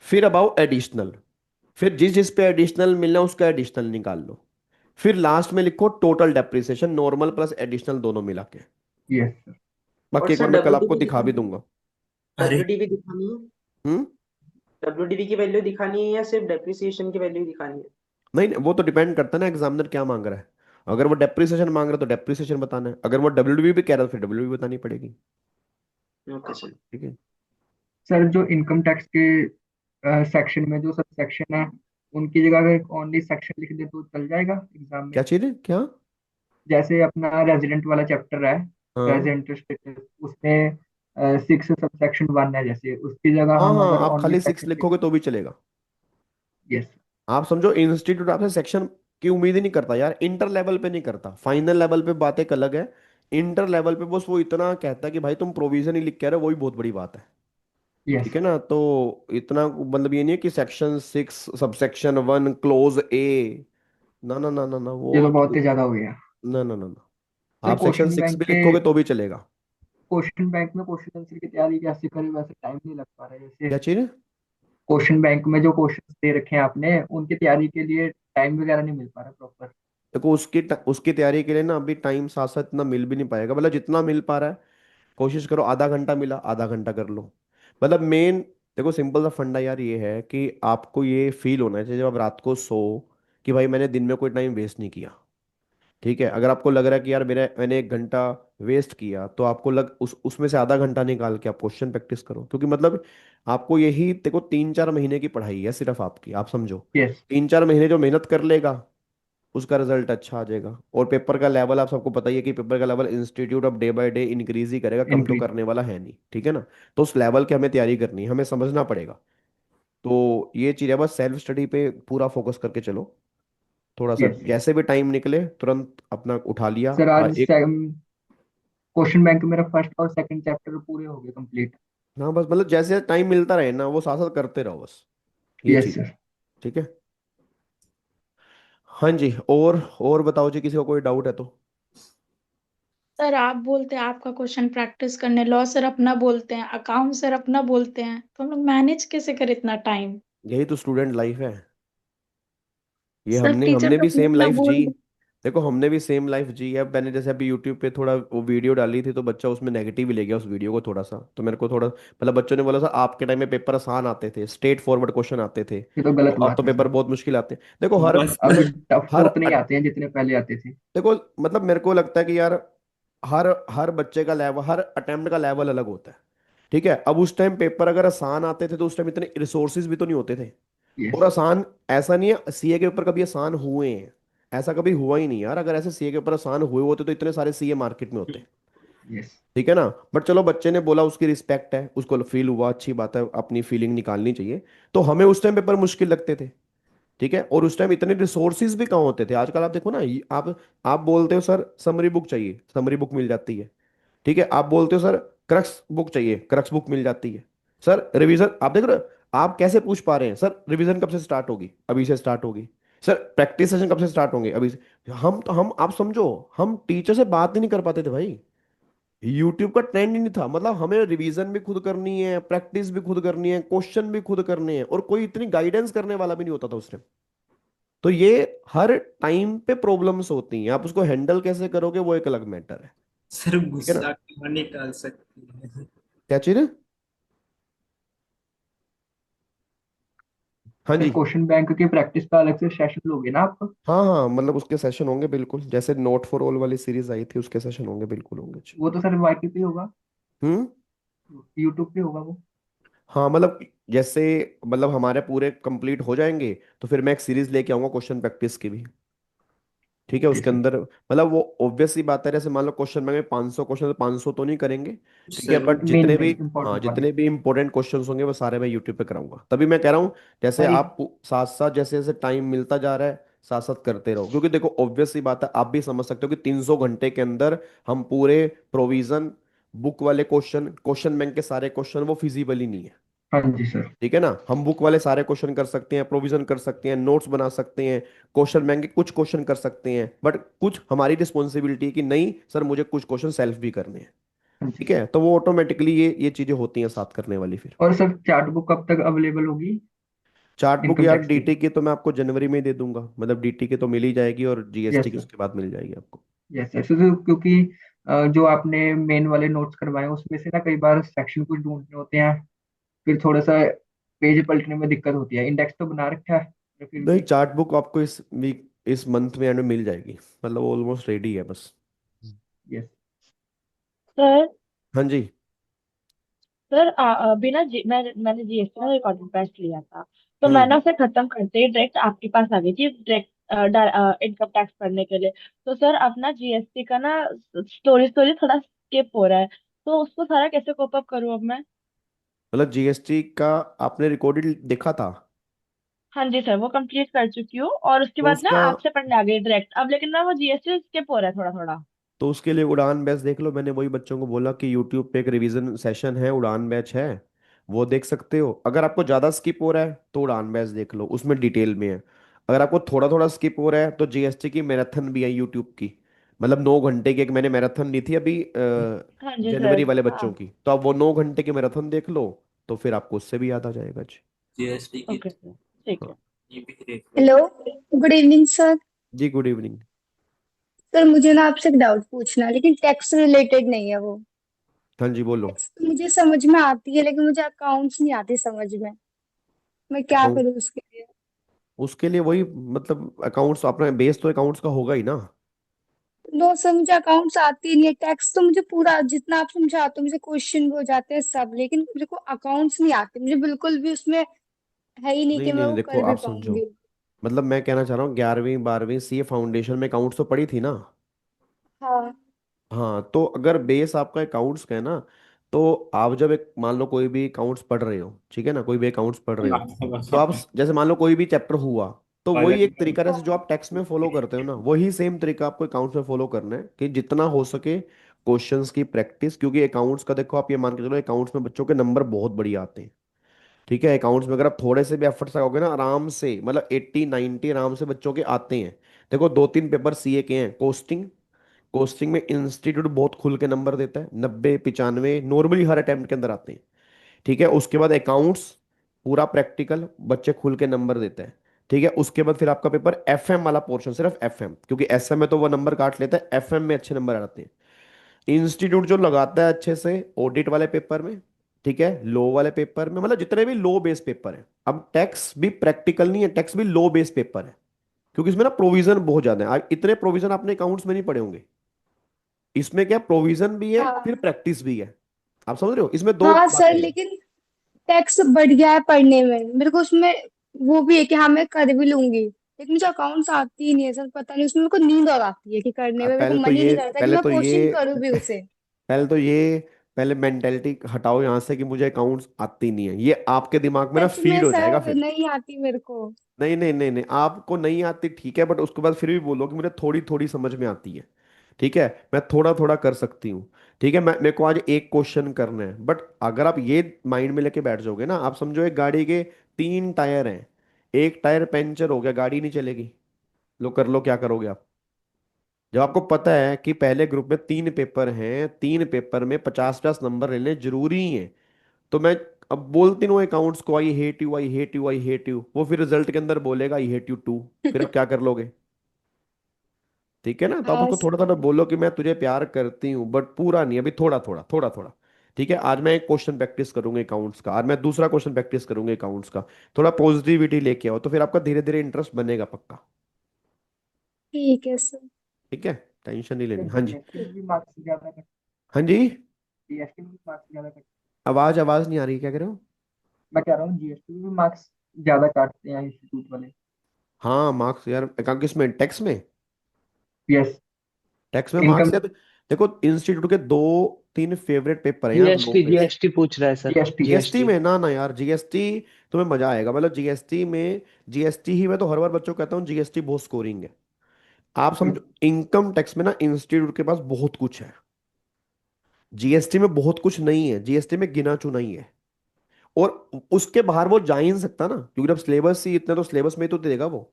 फिर अबाउ एडिशनल, फिर जिस जिस पे एडिशनल मिलना है उसका एडिशनल निकाल लो। फिर लास्ट में लिखो total depreciation, normal plus additional दोनों मिला के। Yes sir. और बाकी एक सर बार मैं कल आपको डब्ल्यूडीवी दिखा भी दिखानी है, दूंगा। अरे डब्ल्यूडीवी दिखानी है, हम्म। डब्ल्यूडीवी की वैल्यू दिखानी है या सिर्फ डेप्रिसिएशन की वैल्यू दिखानी है? नहीं नहीं, वो तो डिपेंड करता है ना एग्जामिनर क्या मांग रहा है। अगर वो डेप्रिसिएशन मांग रहा है तो डेप्रिसिएशन बताना है, अगर वो डब्ल्यूडीवी भी कह रहा है तो फिर डब्ल्यूडीवी बतानी पड़ेगी। Okay sir. ठीक है। सर जो इनकम टैक्स के सेक्शन में जो सब सेक्शन है उनकी जगह अगर ओनली सेक्शन लिख दे तो चल जाएगा एग्जाम में? क्या चीज है क्या? जैसे अपना रेजिडेंट वाला चैप्टर है, हाँ रेजिडेंट स्टेटस, उसमें 6 सबसेक्शन 1 है, जैसे उसकी जगह हाँ हम हाँ, अगर आप ओनली खाली 6 सेक्शन लिख लिखोगे दें। तो भी चलेगा। यस। आप समझो इंस्टीट्यूट आपसे सेक्शन की उम्मीद ही नहीं करता यार, इंटर लेवल पे नहीं करता, फाइनल लेवल पे बात एक अलग है। इंटर लेवल पे बस वो इतना कहता है कि भाई तुम प्रोविजन ही लिख के आ रहे हो, वही बहुत बड़ी बात है। यस। ठीक है ना, तो इतना मतलब ये नहीं है कि सेक्शन 6 सबसेक्शन 1 क्लोज ए। ना ना ना ना ना, ये वो तो बहुत तो ही ज्यादा हो गया। ना ना ना ना। सर आप सेक्शन क्वेश्चन 6 बैंक भी के लिखोगे तो भी चलेगा। क्वेश्चन बैंक में क्वेश्चन आंसर की तैयारी कैसे करें, वैसे टाइम नहीं लग पा रहा है जैसे। क्या चीज है? क्वेश्चन बैंक में जो क्वेश्चन दे रखे हैं आपने, उनकी तैयारी के लिए टाइम वगैरह नहीं मिल पा रहा प्रॉपर। देखो उसकी तैयारी के लिए ना अभी टाइम साथ साथ इतना मिल भी नहीं पाएगा, मतलब जितना मिल पा रहा है कोशिश करो, आधा घंटा मिला आधा घंटा कर लो। मतलब मेन, देखो सिंपल सा फंडा यार ये है कि आपको ये फील होना चाहिए जब आप रात को सो कि भाई मैंने दिन में कोई टाइम वेस्ट नहीं किया। ठीक है, अगर आपको लग रहा है कि यार मैंने 1 घंटा वेस्ट किया, तो आपको उसमें से आधा घंटा निकाल के आप क्वेश्चन प्रैक्टिस करो, क्योंकि मतलब आपको यही देखो 3-4 महीने की पढ़ाई है सिर्फ आपकी, आप समझो। यस। 3-4 महीने जो मेहनत कर लेगा उसका रिजल्ट अच्छा आ जाएगा। और पेपर का लेवल आप सबको पता ही है कि पेपर का लेवल इंस्टीट्यूट अब डे बाय डे इंक्रीज ही करेगा, कम तो इंक्रीज। करने वाला है नहीं। ठीक है ना, तो उस लेवल के हमें तैयारी करनी है, हमें समझना पड़ेगा। तो ये चीज़ है, बस सेल्फ स्टडी पे पूरा फोकस करके चलो। थोड़ा सा यस। जैसे भी टाइम निकले तुरंत अपना उठा लिया सर आज एक। क्वेश्चन बैंक मेरा फर्स्ट और सेकंड चैप्टर पूरे हो गए कंप्लीट। हाँ बस मतलब जैसे टाइम मिलता रहे ना वो साथ साथ करते रहो बस, ये यस चीज़ है। सर। ठीक है। हाँ जी, और बताओ जी, किसी को कोई डाउट है तो? सर आप बोलते हैं आपका क्वेश्चन प्रैक्टिस करने, लॉ सर अपना बोलते हैं, अकाउंट सर अपना बोलते हैं, तो हम लोग मैनेज कैसे करें इतना टाइम? यही तो स्टूडेंट लाइफ है। ये सर हमने टीचर हमने तो भी अपना सेम अपना लाइफ जी। बोल। देखो हमने भी सेम लाइफ जी है। मैंने जैसे अभी यूट्यूब पे थोड़ा वो वीडियो डाली थी, तो बच्चा उसमें नेगेटिव ही ले गया उस वीडियो को थोड़ा सा, तो मेरे को थोड़ा मतलब बच्चों ने बोला था आपके टाइम में पेपर आसान आते थे, स्ट्रेट फॉरवर्ड क्वेश्चन आते थे, ये तो तो गलत अब तो बात है पेपर सर। बहुत मुश्किल आते हैं। देखो हर बस अब मतलब टफ तो हर उतने ही आते हैं जितने पहले आते थे। देखो मतलब मेरे को लगता है कि यार हर हर बच्चे का लेवल, हर अटेम्प्ट का लेवल अलग होता है। ठीक है, अब उस टाइम पेपर अगर आसान आते थे तो उस टाइम इतने रिसोर्सेज भी तो नहीं होते थे। यस। और आसान ऐसा नहीं है सीए के ऊपर कभी आसान हुए हैं, ऐसा कभी हुआ ही नहीं यार। अगर ऐसे सीए के ऊपर आसान हुए होते तो इतने सारे सीए मार्केट में होते। यस। ठीक है ना, बट चलो बच्चे ने बोला, उसकी रिस्पेक्ट है, उसको फील हुआ, अच्छी बात है, अपनी फीलिंग निकालनी चाहिए। तो हमें उस टाइम पेपर मुश्किल लगते थे। ठीक है, और उस टाइम इतने रिसोर्सेज भी कहाँ होते थे। आजकल आप देखो ना, आप बोलते हो सर समरी बुक चाहिए, समरी बुक मिल जाती है। ठीक है, आप बोलते हो सर क्रक्स बुक चाहिए, क्रक्स बुक मिल जाती है। सर रिवीजन आप देख रहे हो, आप कैसे पूछ पा रहे हैं सर रिवीजन कब से स्टार्ट होगी, अभी से स्टार्ट होगी। सर प्रैक्टिस सेशन कब से स्टार्ट होंगे, अभी से। हम आप समझो, हम टीचर से बात ही नहीं कर पाते थे भाई। यूट्यूब का ट्रेंड ही नहीं था, मतलब हमें रिवीजन भी खुद करनी है, प्रैक्टिस भी खुद करनी है, क्वेश्चन भी खुद करने हैं, और कोई इतनी गाइडेंस करने वाला भी नहीं होता था उस टाइम। तो ये हर टाइम पे प्रॉब्लम्स होती हैं, आप उसको हैंडल कैसे करोगे वो एक अलग मैटर है। सर ठीक है ना। गुस्सा क्यों निकाल सकती है? क्या चीज है? हाँ सर जी। क्वेश्चन बैंक की प्रैक्टिस का अलग से सेशन लोगे ना आप? हाँ हाँ, मतलब उसके सेशन होंगे बिल्कुल, जैसे नोट फॉर ऑल वाली सीरीज आई थी उसके सेशन होंगे, बिल्कुल होंगे जी। वो तो सर वाईटी पे होगा, हम्म। यूट्यूब पे होगा वो? हाँ मतलब जैसे मतलब हमारे पूरे कंप्लीट हो जाएंगे तो फिर मैं एक सीरीज लेके आऊंगा क्वेश्चन प्रैक्टिस की भी। ठीक है, ओके उसके सर। अंदर मतलब वो ऑब्वियस सी बात है, जैसे मान लो क्वेश्चन बैंक में 500 क्वेश्चन, तो 500 तो नहीं करेंगे। ठीक है, सर बट मेन जितने भी, मेन हाँ इंपॉर्टेंट वाले। जितने भी इंपॉर्टेंट क्वेश्चंस होंगे वो सारे मैं यूट्यूब पे कराऊंगा। तभी मैं कह रहा हूँ जैसे सर आप साथ साथ जैसे जैसे टाइम मिलता जा रहा है साथ साथ करते रहो, क्योंकि देखो ऑब्वियस सी बात है, आप भी समझ सकते हो कि 300 घंटे के अंदर हम पूरे प्रोविजन बुक वाले क्वेश्चन, क्वेश्चन बैंक के सारे क्वेश्चन वो फिजिबल ही नहीं है। हाँ जी सर। ठीक है ना, हम बुक वाले सारे क्वेश्चन कर सकते हैं, प्रोविजन कर सकते हैं, नोट्स बना सकते हैं, क्वेश्चन बैंक के कुछ क्वेश्चन कर सकते हैं, बट कुछ हमारी रिस्पॉन्सिबिलिटी है कि नहीं सर मुझे कुछ क्वेश्चन सेल्फ भी करने हैं। हाँ जी ठीक है, सर। तो वो ऑटोमेटिकली ये चीजें होती हैं साथ करने वाली फिर। और सर चार्ट बुक कब तक अवेलेबल होगी चार्ट बुक इनकम यार टैक्स की? डीटी की तो मैं आपको जनवरी में ही दे दूंगा, मतलब डीटी की तो मिल ही जाएगी, और जीएसटी यस की सर। उसके बाद मिल जाएगी आपको। यस सर, क्योंकि जो आपने मेन वाले नोट्स करवाए हैं, उसमें से ना कई बार सेक्शन कुछ ढूंढने होते हैं, फिर थोड़ा सा पेज पलटने में दिक्कत होती है। इंडेक्स तो बना रखा है पर फिर नहीं, भी। चार्ट बुक आपको इस वीक, इस मंथ में एंड में मिल जाएगी, मतलब ऑलमोस्ट रेडी है बस। यस। सर हाँ जी। सर अभी ना मैंने जीएसटी में रिकॉर्डिंग टेस्ट लिया था, तो मैं ना हम्म। उसे खत्म करते ही डायरेक्ट आपके पास आ गई थी, डायरेक्ट इनकम टैक्स पढ़ने के लिए। तो सर अपना जीएसटी का ना स्टोरी स्टोरी थोड़ा स्किप हो रहा है, तो उसको सारा कैसे कोप अप करूँ अब मैं? मतलब जीएसटी का आपने रिकॉर्डेड देखा था? हाँ जी सर, वो कंप्लीट कर चुकी हूँ, और उसके तो बाद ना उसका आपसे पढ़ने आ गई डायरेक्ट अब, लेकिन ना वो जीएसटी स्किप हो रहा है थोड़ा थोड़ा। तो उसके लिए उड़ान बैच देख लो। मैंने वही बच्चों को बोला कि यूट्यूब पे एक रिवीजन सेशन है, उड़ान बैच है, वो देख सकते हो। अगर आपको ज़्यादा स्किप हो रहा है तो उड़ान बैच देख लो, उसमें डिटेल में है। अगर आपको थोड़ा थोड़ा स्किप हो रहा है तो जीएसटी की मैराथन भी है यूट्यूब की। मतलब 9 घंटे की एक मैंने मैराथन ली थी अभी हाँ जी जनवरी सर। वाले बच्चों हाँ। की, तो आप वो 9 घंटे की मैराथन देख लो, तो फिर आपको उससे भी याद आ जाएगा जी। जीएसटी की। ओके सर, ठीक हाँ है। ये भी देख लो। Hello, good evening sir. जी, गुड इवनिंग। सर मुझे ना आपसे एक डाउट पूछना है, लेकिन टैक्स रिलेटेड नहीं है वो। हाँ जी, बोलो। टैक्स तो मुझे समझ में आती है, लेकिन मुझे अकाउंट्स नहीं आती समझ में। मैं क्या अकाउंट करूँ उसके लिए? उसके लिए वही, मतलब अकाउंट्स, अपना बेस तो अकाउंट्स का होगा ही ना। नो सर, मुझे अकाउंट्स आती ही नहीं है। टैक्स तो मुझे पूरा जितना आप समझाते हो, मुझे क्वेश्चन भी हो जाते हैं सब, लेकिन मुझे को अकाउंट्स नहीं आते। मुझे बिल्कुल भी उसमें है ही नहीं कि नहीं मैं नहीं नहीं, वो देखो कर भी आप समझो। पाऊंगी। मतलब मैं कहना चाह रहा हूँ 11वीं 12वीं सीए फाउंडेशन में अकाउंट्स तो पढ़ी थी ना। हाँ। हाँ, तो अगर बेस आपका अकाउंट्स का है ना, तो आप जब एक मान लो कोई भी अकाउंट्स पढ़ रहे हो, ठीक है ना, कोई भी अकाउंट्स पढ़ रहे हो, तो आप जैसे मान लो कोई भी चैप्टर हुआ, तो वही एक तरीका जैसे जो हाँ। आप टैक्स में फॉलो करते हो ना, वही सेम तरीका आपको अकाउंट्स में फॉलो करना है कि जितना हो सके क्वेश्चंस की प्रैक्टिस। क्योंकि अकाउंट्स का देखो, आप ये मान के चलो अकाउंट्स में बच्चों के नंबर बहुत बढ़िया आते हैं। ठीक है, अकाउंट्स में अगर आप थोड़े से भी एफर्ट्स लगाओगे ना, आराम से मतलब 80 90 आराम से बच्चों के आते हैं। देखो 2 3 पेपर सीए के हैं। कोस्टिंग, कोस्टिंग में इंस्टीट्यूट बहुत खुल के नंबर देता है, 90 95 नॉर्मली हर अटेम्प्ट के अंदर आते हैं। ठीक है, उसके बाद अकाउंट्स पूरा प्रैक्टिकल, बच्चे खुल के नंबर देते हैं। ठीक है, उसके बाद फिर आपका पेपर एफएम वाला पोर्शन, सिर्फ एफएम, क्योंकि एसएम में तो वो नंबर काट लेता है, एफएम में अच्छे नंबर आते हैं। इंस्टीट्यूट जो लगाता है अच्छे से ऑडिट वाले पेपर में, ठीक है, लो वाले पेपर में, मतलब जितने भी लो बेस पेपर है। अब टैक्स भी प्रैक्टिकल नहीं है, टैक्स भी लो बेस पेपर है, क्योंकि इसमें ना प्रोविजन बहुत ज्यादा है। इतने प्रोविजन आपने अकाउंट्स में नहीं पढ़े होंगे। इसमें क्या प्रोविजन भी है, फिर हाँ। प्रैक्टिस भी है। आप समझ रहे हो, इसमें दो हाँ सर, बातें हैं। लेकिन टैक्स बढ़ गया है पढ़ने में मेरे को। उसमें वो भी है कि हाँ मैं कर भी लूंगी, लेकिन मुझे अकाउंट्स आती ही नहीं है सर। पता नहीं, उसमें मेरे को नींद और आती है कि करने में मेरे को पहले तो मन ही ये नहीं करता कि पहले मैं तो क्वेश्चन ये करूँ भी उसे। पहले तो ये पहले मेंटेलिटी हटाओ यहाँ से कि मुझे अकाउंट्स आती नहीं है। ये आपके दिमाग में ना सच में फीड हो जाएगा सर, फिर। नहीं आती मेरे को। नहीं नहीं नहीं नहीं, आपको नहीं आती ठीक है, बट उसके बाद फिर भी बोलो कि मुझे थोड़ी थोड़ी समझ में आती है। ठीक है, मैं थोड़ा थोड़ा कर सकती हूँ। ठीक है, मैं मेरे को आज एक क्वेश्चन करना है, बट अगर आप ये माइंड में लेके बैठ जाओगे ना, आप समझो एक गाड़ी के 3 टायर हैं, एक टायर पंचर हो गया, गाड़ी नहीं चलेगी। लो कर लो, क्या करोगे आप? जब आपको पता है कि पहले ग्रुप में 3 पेपर हैं, 3 पेपर में 50 50 नंबर लेने जरूरी हैं, तो मैं अब बोलती हूँ अकाउंट्स को, I hate you I hate you I hate you, वो फिर रिजल्ट के अंदर बोलेगा आई हेट यू टू। फिर आप क्या कर लोगे? ठीक है ना, तो आप हाँ उसको थोड़ा थोड़ा सर। बोलो कि मैं तुझे प्यार करती हूँ, बट पूरा नहीं, अभी थोड़ा थोड़ा थोड़ा थोड़ा। ठीक है, आज मैं एक क्वेश्चन प्रैक्टिस करूंगा अकाउंट्स का, आज मैं दूसरा क्वेश्चन प्रैक्टिस करूंगा अकाउंट्स का। थोड़ा पॉजिटिविटी लेके आओ, तो फिर आपका धीरे धीरे इंटरेस्ट बनेगा पक्का। ठीक है सर। ठीक है, टेंशन नहीं लेनी। हाँ जी। जीएसटी में भी मार्क्स ज्यादा कट हाँ जी, जीएसटी में भी मार्क्स ज्यादा कट आवाज आवाज नहीं आ रही, क्या कह रहे हो? मैं कह रहा हूँ जीएसटी में भी मार्क्स ज्यादा काटते हैं इंस्टीट्यूट वाले। हाँ, मार्क्स यार अकाउंट किसमें, टैक्स में? यस। टैक्स में इनकम। मार्क्स यार, देखो इंस्टीट्यूट के 2 3 फेवरेट पेपर हैं यार, लो जीएसटी बेस। जीएसटी पूछ रहा है सर। जीएसटी। GST GST. में ना ना यार, जीएसटी तुम्हें मजा आएगा, मतलब जीएसटी में, जीएसटी ही मैं तो हर बार बच्चों को कहता हूँ जीएसटी बहुत स्कोरिंग है। आप समझो इनकम टैक्स में ना इंस्टीट्यूट के पास बहुत कुछ है, जीएसटी में बहुत कुछ नहीं है, जीएसटी में गिना चुना ही है। और उसके बाहर वो जा ही नहीं सकता ना, क्योंकि जब सिलेबस ही इतना, तो सिलेबस में ही तो देगा वो।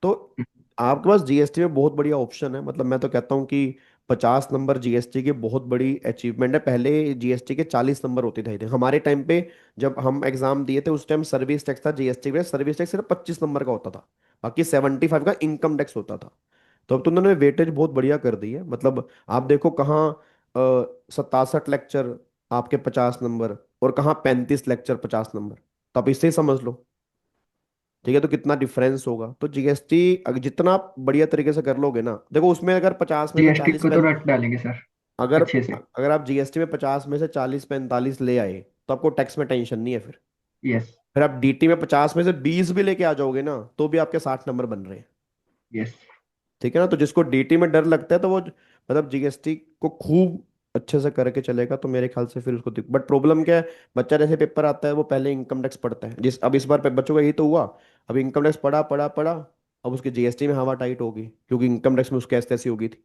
तो आपके पास जीएसटी में बहुत बढ़िया ऑप्शन है। मतलब मैं तो कहता हूँ कि 50 नंबर जीएसटी की बहुत बड़ी अचीवमेंट है। पहले जीएसटी के 40 नंबर होते थे हमारे टाइम पे। जब हम एग्जाम दिए थे उस टाइम सर्विस टैक्स था जीएसटी में, सर्विस टैक्स सिर्फ 25 नंबर का होता था, बाकी 75 का इनकम टैक्स होता था। तो अब तो उन्होंने वेटेज बहुत बढ़िया कर दी है। मतलब आप देखो कहाँ 67 लेक्चर आपके 50 नंबर, और कहाँ 35 लेक्चर 50 नंबर। तो आप इससे ही समझ लो। ठीक है, तो कितना डिफरेंस होगा। तो जीएसटी जितना आप बढ़िया तरीके से कर लोगे ना, देखो उसमें अगर 50 में से जीएसटी 40 को तो पेन, रट डालेंगे सर अगर अच्छे से। अगर आप जीएसटी में 50 में से 40 45 ले आए, तो आपको टैक्स में टेंशन नहीं है फिर। यस। फिर आप डीटी में 50 में से 20 भी लेके आ जाओगे ना तो भी आपके 60 नंबर बन रहे हैं। यस। ठीक है ना। तो जिसको डीटी में डर लगता है तो वो मतलब जीएसटी को खूब अच्छे से करके चलेगा तो मेरे ख्याल से फिर उसको बट प्रॉब्लम क्या है, बच्चा जैसे पेपर आता है वो पहले इनकम टैक्स पढ़ता है। जिस अब इस बार बच्चों का यही तो हुआ। अब इनकम टैक्स पढ़ा पढ़ा पढ़ा, अब उसकी जीएसटी में हवा टाइट होगी क्योंकि इनकम टैक्स में उसकी ऐसी तैसी होगी थी,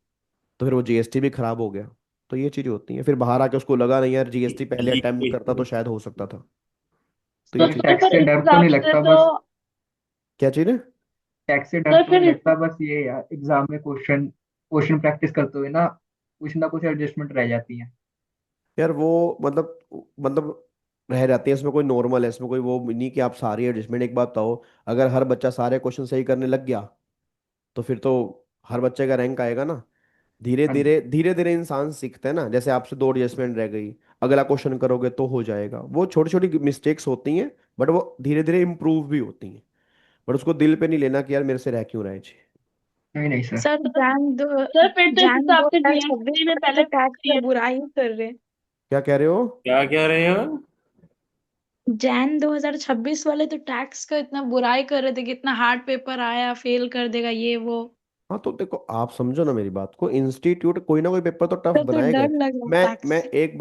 तो फिर वो जीएसटी भी खराब हो गया। तो ये चीजें होती हैं, फिर बाहर आके उसको लगा नहीं यार जीएसटी पहले अटेम्प्ट करता तो शायद हो सकता था। तो ये सर चीज। सर टैक्स पर से इस डर तो हिसाब नहीं से लगता, तो बस क्या चीज है? टैक्स से डर सर तो नहीं फिर लगता, बस ये यार एग्जाम में क्वेश्चन क्वेश्चन प्रैक्टिस करते हुए ना कुछ एडजस्टमेंट रह जाती है। यार वो मतलब रह जाती है, इसमें कोई नॉर्मल है, इसमें कोई वो नहीं कि आप सारी एडजस्टमेंट। एक बात बताओ, अगर हर बच्चा सारे क्वेश्चन सही करने लग गया तो फिर तो हर बच्चे का रैंक आएगा ना। धीरे हाँ जी। धीरे धीरे धीरे इंसान सीखता है ना। जैसे आपसे दो एडजस्टमेंट रह गई, अगला क्वेश्चन करोगे तो हो जाएगा। वो छोटी छोटी मिस्टेक्स होती हैं बट वो धीरे धीरे इंप्रूव भी होती हैं। बट उसको दिल पे नहीं लेना कि यार मेरे से रह क्यों रहा है जी। नहीं नहीं सर। सर सर फिर तो इस जैन हिसाब दो से हजार जीएसटी छब्बीस में वाले तो पहले टैक्स का ये बुरा ही कर रहे। क्या कह रहे हो? क्या कह रहे हो? जैन 2026 वाले तो टैक्स का इतना बुराई कर रहे थे कि इतना हार्ड पेपर आया, फेल कर देगा ये वो। हाँ तो देखो आप समझो ना मेरी बात को, इंस्टीट्यूट कोई ना कोई पेपर तो टफ तो बनाएगा ही। डर लग रहा मैं टैक्स मैं से। एक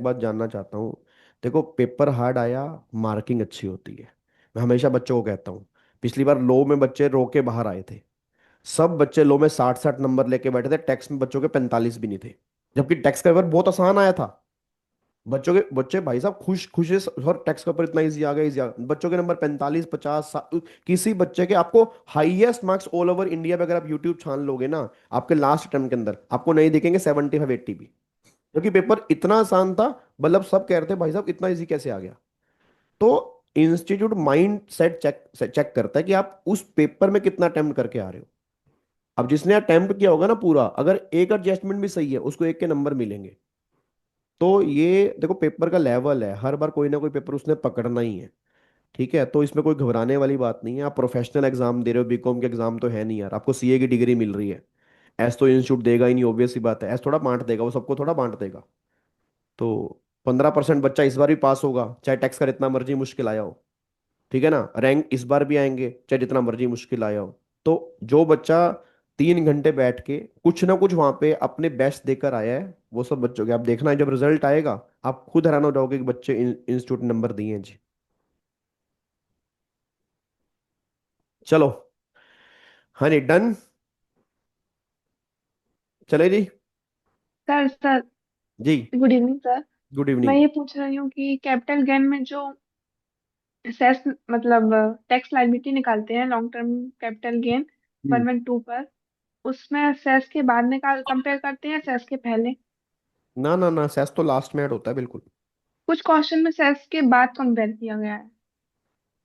बात जानना चाहता हूँ। देखो पेपर हार्ड आया, मार्किंग अच्छी होती है। मैं हमेशा बच्चों को कहता हूँ। पिछली बार लो में बच्चे रो के बाहर आए थे। सब बच्चे लो में 60-60 नंबर लेके बैठे थे, टैक्स में बच्चों के 45 भी नहीं थे। जबकि टैक्स का पेपर बहुत आसान आया था। बच्चे भाई साहब खुश खुश है, और टैक्स का पेपर इतना इजी आ गया, इजी आ गया। बच्चों के नंबर 45 50 किसी बच्चे के आपको highest marks all over India में अगर आप यूट्यूब छान लोगे ना, आपके लास्ट अटेम्प्ट के अंदर आपको नहीं दिखेंगे 75 80 भी। क्योंकि पेपर इतना आसान था। मतलब सब कह रहे थे भाई साहब इतना इजी कैसे आ गया। तो institute mind set check check करता है कि आप उस पेपर में कितना अटेम्प्ट करके आ रहे हो। अब जिसने अटेम्प्ट किया होगा ना पूरा, अगर एक एडजस्टमेंट भी सही है उसको एक के नंबर मिलेंगे। तो ये देखो पेपर का लेवल है, हर बार कोई ना कोई पेपर उसने पकड़ना ही है। ठीक है, तो इसमें कोई घबराने वाली बात नहीं है। आप प्रोफेशनल एग्जाम दे रहे हो, बीकॉम के एग्जाम तो है नहीं यार, आपको सीए की डिग्री मिल रही है। एस तो इंस्टीट्यूट देगा ही नहीं, ऑब्वियस सी बात है। एस थोड़ा बांट देगा, वो सबको थोड़ा बांट देगा। तो 15% बच्चा इस बार भी पास होगा चाहे टैक्स का इतना मर्जी मुश्किल आया हो। ठीक है ना, रैंक इस बार भी आएंगे चाहे जितना मर्जी मुश्किल आया हो। तो जो बच्चा 3 घंटे बैठ के कुछ ना कुछ वहां पे अपने बेस्ट देकर आया है, वो सब बच्चों के आप देखना है जब रिजल्ट आएगा, आप खुद हैरान हो जाओगे कि बच्चे इंस्टीट्यूट नंबर दिए हैं जी। चलो, हाँ नहीं डन, चले जी। सर सर जी। Good evening sir. गुड मैं इवनिंग। ये पूछ रही हूँ कि कैपिटल गेन में जो सेस मतलब टैक्स लायबिलिटी निकालते हैं लॉन्ग टर्म कैपिटल गेन 112 पर, उसमें सेस के बाद निकाल कंपेयर करते हैं सेस के पहले? ना ना ना, सेस तो लास्ट में ऐड होता है बिल्कुल। कुछ क्वेश्चन में सेस के बाद कंपेयर किया गया है।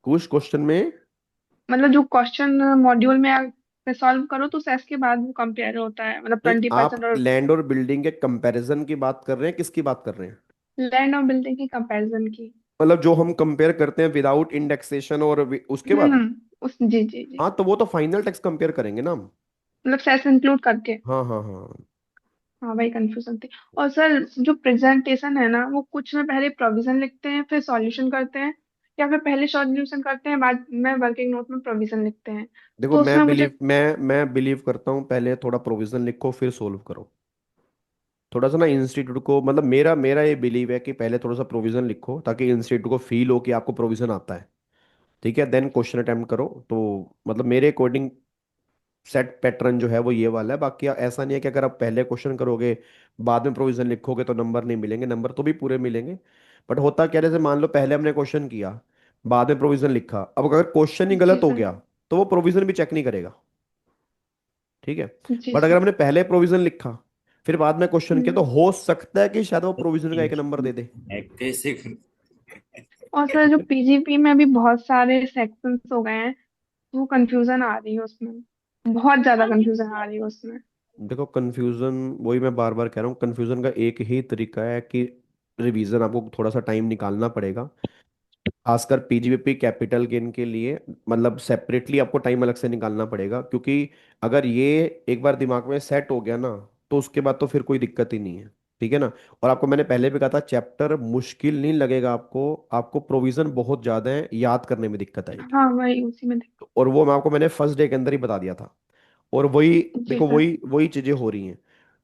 कुछ क्वेश्चन में। मतलब जो क्वेश्चन मॉड्यूल में सॉल्व करो तो सेस के बाद वो कंपेयर होता है, मतलब नहीं, 20% आप और लैंड और बिल्डिंग के कंपैरिजन की बात कर रहे हैं, किसकी बात कर रहे हैं? लैंड और बिल्डिंग की कंपैरिजन की। मतलब जो हम कंपेयर करते हैं विदाउट इंडेक्सेशन और उसके बाद। उस जी जी जी। हाँ तो वो तो फाइनल टैक्स कंपेयर करेंगे ना हम। मतलब सेस इंक्लूड करके। हाँ हाँ हाँ। हाँ वही कंफ्यूजन थी। और सर जो प्रेजेंटेशन है ना, वो कुछ में पहले प्रोविजन लिखते हैं फिर सॉल्यूशन करते हैं, या फिर पहले सॉल्यूशन करते हैं बाद में वर्किंग नोट में प्रोविजन लिखते हैं? देखो तो उसमें मुझे मैं बिलीव करता हूँ पहले थोड़ा प्रोविजन लिखो फिर सोल्व करो। थोड़ा सा ना इंस्टीट्यूट को, मतलब मेरा मेरा ये बिलीव है कि पहले थोड़ा सा प्रोविजन लिखो ताकि इंस्टीट्यूट को फील हो कि आपको प्रोविजन आता है। ठीक है, देन क्वेश्चन अटेम्प्ट करो। तो मतलब मेरे अकॉर्डिंग सेट पैटर्न जो है वो ये वाला है। बाकी ऐसा नहीं है कि अगर आप पहले क्वेश्चन करोगे बाद में प्रोविजन लिखोगे तो नंबर नहीं मिलेंगे, नंबर तो भी पूरे मिलेंगे। बट होता क्या है, जैसे मान लो पहले हमने क्वेश्चन किया, बाद में प्रोविजन लिखा, अब अगर क्वेश्चन ही जी गलत हो सर। गया तो वो प्रोविजन भी चेक नहीं करेगा। ठीक है। जी बट अगर सर। हमने पहले प्रोविजन लिखा फिर बाद में क्वेश्चन किया तो हम्म। हो सकता है कि शायद वो प्रोविजन का एक नंबर दे दे। कैसे? और सर जो पीजीपी में भी बहुत सारे सेक्शंस हो गए हैं, वो कंफ्यूजन आ रही है उसमें, बहुत ज्यादा कंफ्यूजन आ रही है उसमें। देखो कंफ्यूजन, वही मैं बार बार कह रहा हूँ, कंफ्यूजन का एक ही तरीका है कि रिवीजन आपको थोड़ा सा टाइम निकालना पड़ेगा। खासकर पीजीबीपी कैपिटल गेन के लिए, मतलब सेपरेटली आपको टाइम अलग से निकालना पड़ेगा। क्योंकि अगर ये एक बार दिमाग में सेट हो गया ना तो उसके बाद तो फिर कोई दिक्कत ही नहीं है। ठीक है ना। और आपको मैंने पहले भी कहा था चैप्टर मुश्किल नहीं लगेगा आपको, आपको प्रोविजन बहुत ज्यादा है, याद करने में दिक्कत आएगी। हाँ वही उसी में और वो मैं आपको मैंने फर्स्ट डे के अंदर ही बता दिया था। और वही जी देखो, सर। वही वही चीजें हो रही हैं।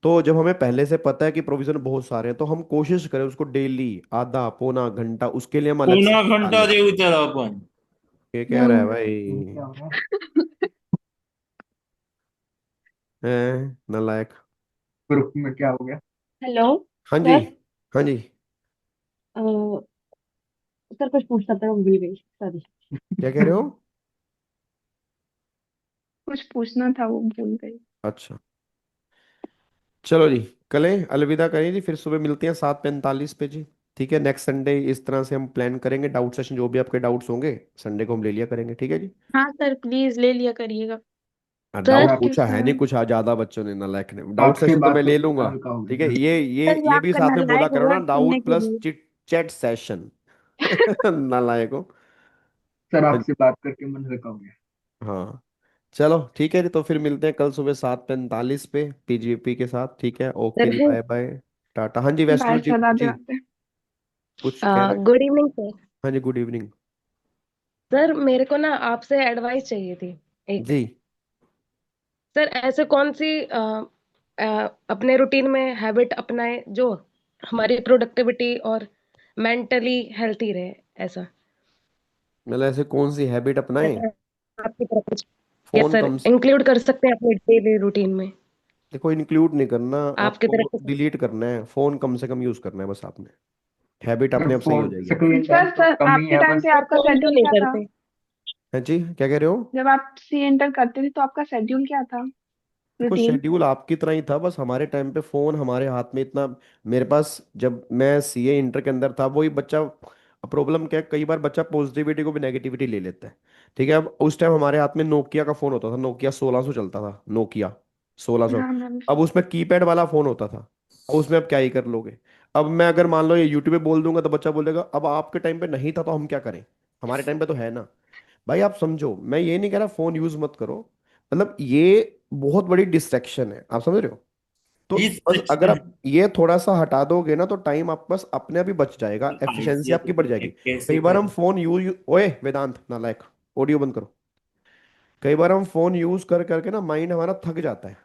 तो जब हमें पहले से पता है कि प्रोविजन बहुत सारे हैं, तो हम कोशिश करें उसको डेली आधा पौना घंटा उसके लिए हम अलग से पुन्हा घंटा निकालें। देऊ त्याला आपण. ये कह रहा है ये भाई? क्या हो रहा है? है नालायक। ग्रुप में क्या हो गया? हेलो हाँ जी। सर। हाँ जी। सर कुछ पूछना था, मैं भूल गई, सॉरी। क्या कह रहे हो? कुछ पूछना था वो भूल गई। अच्छा, चलो जी, कलें अलविदा करें जी, फिर सुबह मिलते हैं 7:45 पे जी। ठीक है, नेक्स्ट संडे इस तरह से हम प्लान करेंगे, डाउट सेशन जो भी आपके डाउट्स होंगे संडे को हम ले लिया करेंगे, ठीक है जी। हाँ सर प्लीज ले लिया करिएगा। सर डाउट सर ओके पूछा है नहीं सर। कुछ ज्यादा बच्चों ने, नालायक ने। डाउट आपसे सेशन तो बात मैं ले करके मन लूंगा। हल्का हो ठीक है, गया सर। सर ये ये भी आपका साथ में बोला नालायक करो होगा ना, सुनने डाउट के प्लस लिए। Chit chat session. नालायक हो। सर हाँ आपसे बात करके मन हल्का हो गया। हाँ, चलो ठीक है जी, तो फिर मिलते हैं कल सुबह 7:45 पे पीजीपी के साथ, ठीक है, ओके सर जी, है। Bye bye, tata. हाँ जी वैष्णव बाय जी, सर, राधे जी राधे। कुछ कह रहे हैं? Good evening sir. हाँ जी, गुड इवनिंग। सर मेरे को ना आपसे एडवाइस चाहिए थी एक। जी। सर ऐसे कौन सी अपने रूटीन में हैबिट अपनाए जो हमारी प्रोडक्टिविटी और मेंटली हेल्थी रहे, ऐसा। मतलब ऐसे कौन सी हैबिट अपनाएं? ऐसा आपकी तरफ कुछ। यस फोन सर, कम इंक्लूड कर सकते हैं अपने डेली रूटीन में। देखो, इंक्लूड नहीं करना, आपकी तरफ आपको से। डिलीट करना है, फोन कम से कम यूज करना है बस आपने। हैबिट सर अपने आप सही हो फोन जाएगी आपकी। स्क्रीन टाइम सर तो सर कम ही आपके है टाइम बस। पे सर आपका फोन तो शेड्यूल नहीं क्या था? करते। है जी, क्या कह रहे हो? जब आप सी एंटर करते थे तो आपका शेड्यूल क्या था? देखो, रूटीन। शेड्यूल आपकी तरह ही था, बस हमारे टाइम पे फोन हमारे हाथ में इतना। मेरे पास जब मैं सीए इंटर के अंदर था, वही बच्चा, प्रॉब्लम क्या है, कई बार बच्चा पॉजिटिविटी को भी नेगेटिविटी ले लेता है। ठीक है, अब उस टाइम हमारे हाथ में नोकिया का फोन होता था, नोकिया 1600 चलता था, नोकिया 1600। हाँ मैम। अब उसमें कीपैड वाला फोन होता था। अब उसमें अब क्या ही कर लोगे? अब मैं अगर मान लो ये यूट्यूब पे बोल दूंगा तो बच्चा बोलेगा अब आपके टाइम पे नहीं था तो हम क्या करें, हमारे टाइम पे तो है ना। भाई आप समझो, मैं ये नहीं कह रहा फोन यूज मत करो, मतलब ये बहुत बड़ी डिस्ट्रैक्शन है, आप समझ रहे हो। तो हीच बस अगर सेक्शन आप ये थोड़ा सा हटा दोगे ना, तो टाइम आपके पास अपने आप ही बच जाएगा, एफिशिएंसी हैसियत आपकी बढ़ जाएगी। कैसे कई बार हम कर. फोन ओए वेदांत नालायक, ऑडियो बंद करो। कई बार हम फोन यूज कर करके ना माइंड हमारा थक जाता है,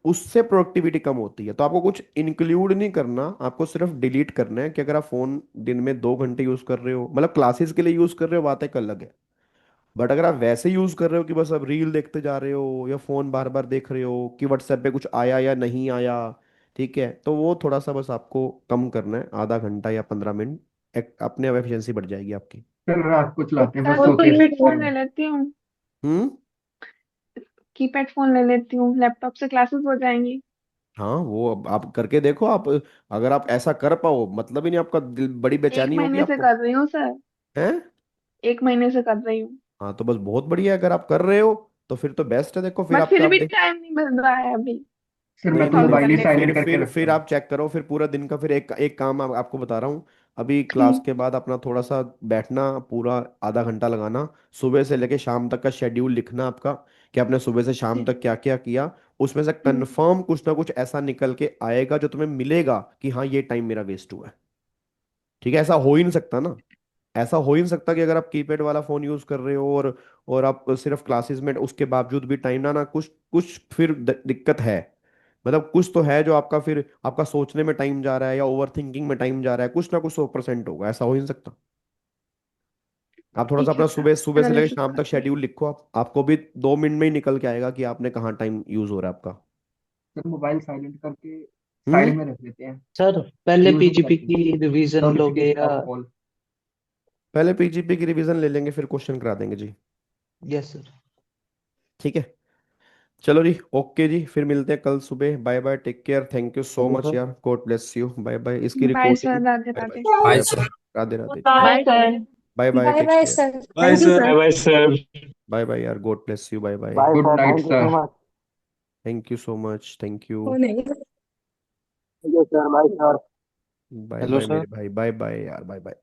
उससे प्रोडक्टिविटी कम होती है। तो आपको कुछ इंक्लूड नहीं करना, आपको सिर्फ डिलीट करना है कि अगर आप फोन दिन में 2 घंटे यूज कर रहे हो, मतलब क्लासेस के लिए यूज कर रहे हो, बात एक अलग है। बट अगर आप वैसे यूज कर रहे हो कि बस अब रील देखते जा रहे हो या फोन बार बार देख रहे हो कि व्हाट्सएप पे कुछ आया या नहीं आया, ठीक है, तो वो थोड़ा सा बस आपको कम करना है, आधा घंटा या 15 मिनट, अपने आप एफिशिएंसी बढ़ जाएगी आपकी। सर रात को चलाते हैं सर बस वो तो तो सोते ये कीपैड समय। फोन ले लेती हूँ। हम्म। कीपैड फोन ले लेती हूँ, लैपटॉप से क्लासेस हो जाएंगी। हाँ, वो अब आप करके देखो आप, अगर आप ऐसा कर पाओ, मतलब ही नहीं, आपका दिल बड़ी एक बेचैनी होगी महीने से आपको। कर रही हूँ सर। हैं? 1 महीने से कर रही हूँ। हाँ तो बस बहुत बढ़िया है, अगर आप कर रहे हो तो फिर तो बेस्ट है, देखो फिर बट आपका फिर आप भी टाइम नहीं मिल रहा है अभी। सर मैं नहीं तो नहीं नहीं, 2000 मोबाइल ही करने का। साइलेंट करके रखता फिर हूँ। आप चेक करो, फिर पूरा दिन का फिर एक एक काम आपको बता रहा हूँ। अभी क्लास हम्म। के बाद अपना थोड़ा सा बैठना, पूरा आधा घंटा लगाना, सुबह से लेके शाम तक का शेड्यूल लिखना आपका, कि आपने सुबह से शाम जी। तक क्या क्या किया। उसमें से हम्म। कंफर्म कुछ ना कुछ ऐसा निकल के आएगा जो तुम्हें मिलेगा कि हाँ ये टाइम मेरा वेस्ट हुआ है। ठीक है, ऐसा हो ही नहीं सकता ना। ऐसा हो ही नहीं सकता कि अगर आप कीपैड वाला फोन यूज कर रहे हो और आप सिर्फ क्लासेस में, उसके बावजूद भी टाइम ना ना कुछ कुछ फिर दिक्कत है। मतलब कुछ तो है जो आपका फिर आपका सोचने में टाइम जा रहा है या ओवर थिंकिंग में टाइम जा रहा है, कुछ ना कुछ 100% होगा, ऐसा हो ही नहीं सकता। आप थोड़ा सा ठीक है अपना सर, सुबह सुबह मैं से लेकर मैनेज शाम तक करती हूँ। शेड्यूल लिखो, आपको भी 2 मिनट में ही निकल के आएगा कि आपने कहाँ टाइम यूज हो रहा है आपका। सर मोबाइल साइलेंट करके हम्म। साइड में रख लेते हैं, सर पहले यूज नहीं पीजीपी करते। की रिवीजन लोगे नोटिफिकेशन या? Of all. पहले पीजीपी की रिवीजन ले लेंगे, फिर क्वेश्चन करा देंगे जी। Yes sir. ठीक है, चलो जी, ओके जी, फिर मिलते हैं कल सुबह, bye bye, take care, thank you so okay much sir. यार, God bless you, bye bye, इसकी bye recording. Sir, Radhe bye bye. Radhe. Bye bye bye. Sir. Radhe Radhe. Bye bye sir. Sir. Bye bye, bye take bye care. Sir, bye thank you sir. Sir. Bye bye sir. Bye bye यार, God bless you, bye bye. Bye good sir, night thank you sir. So much. Thank you so much, thank you. हो नहीं। Bye hello bye sir. मेरे भाई, bye bye यार, bye bye.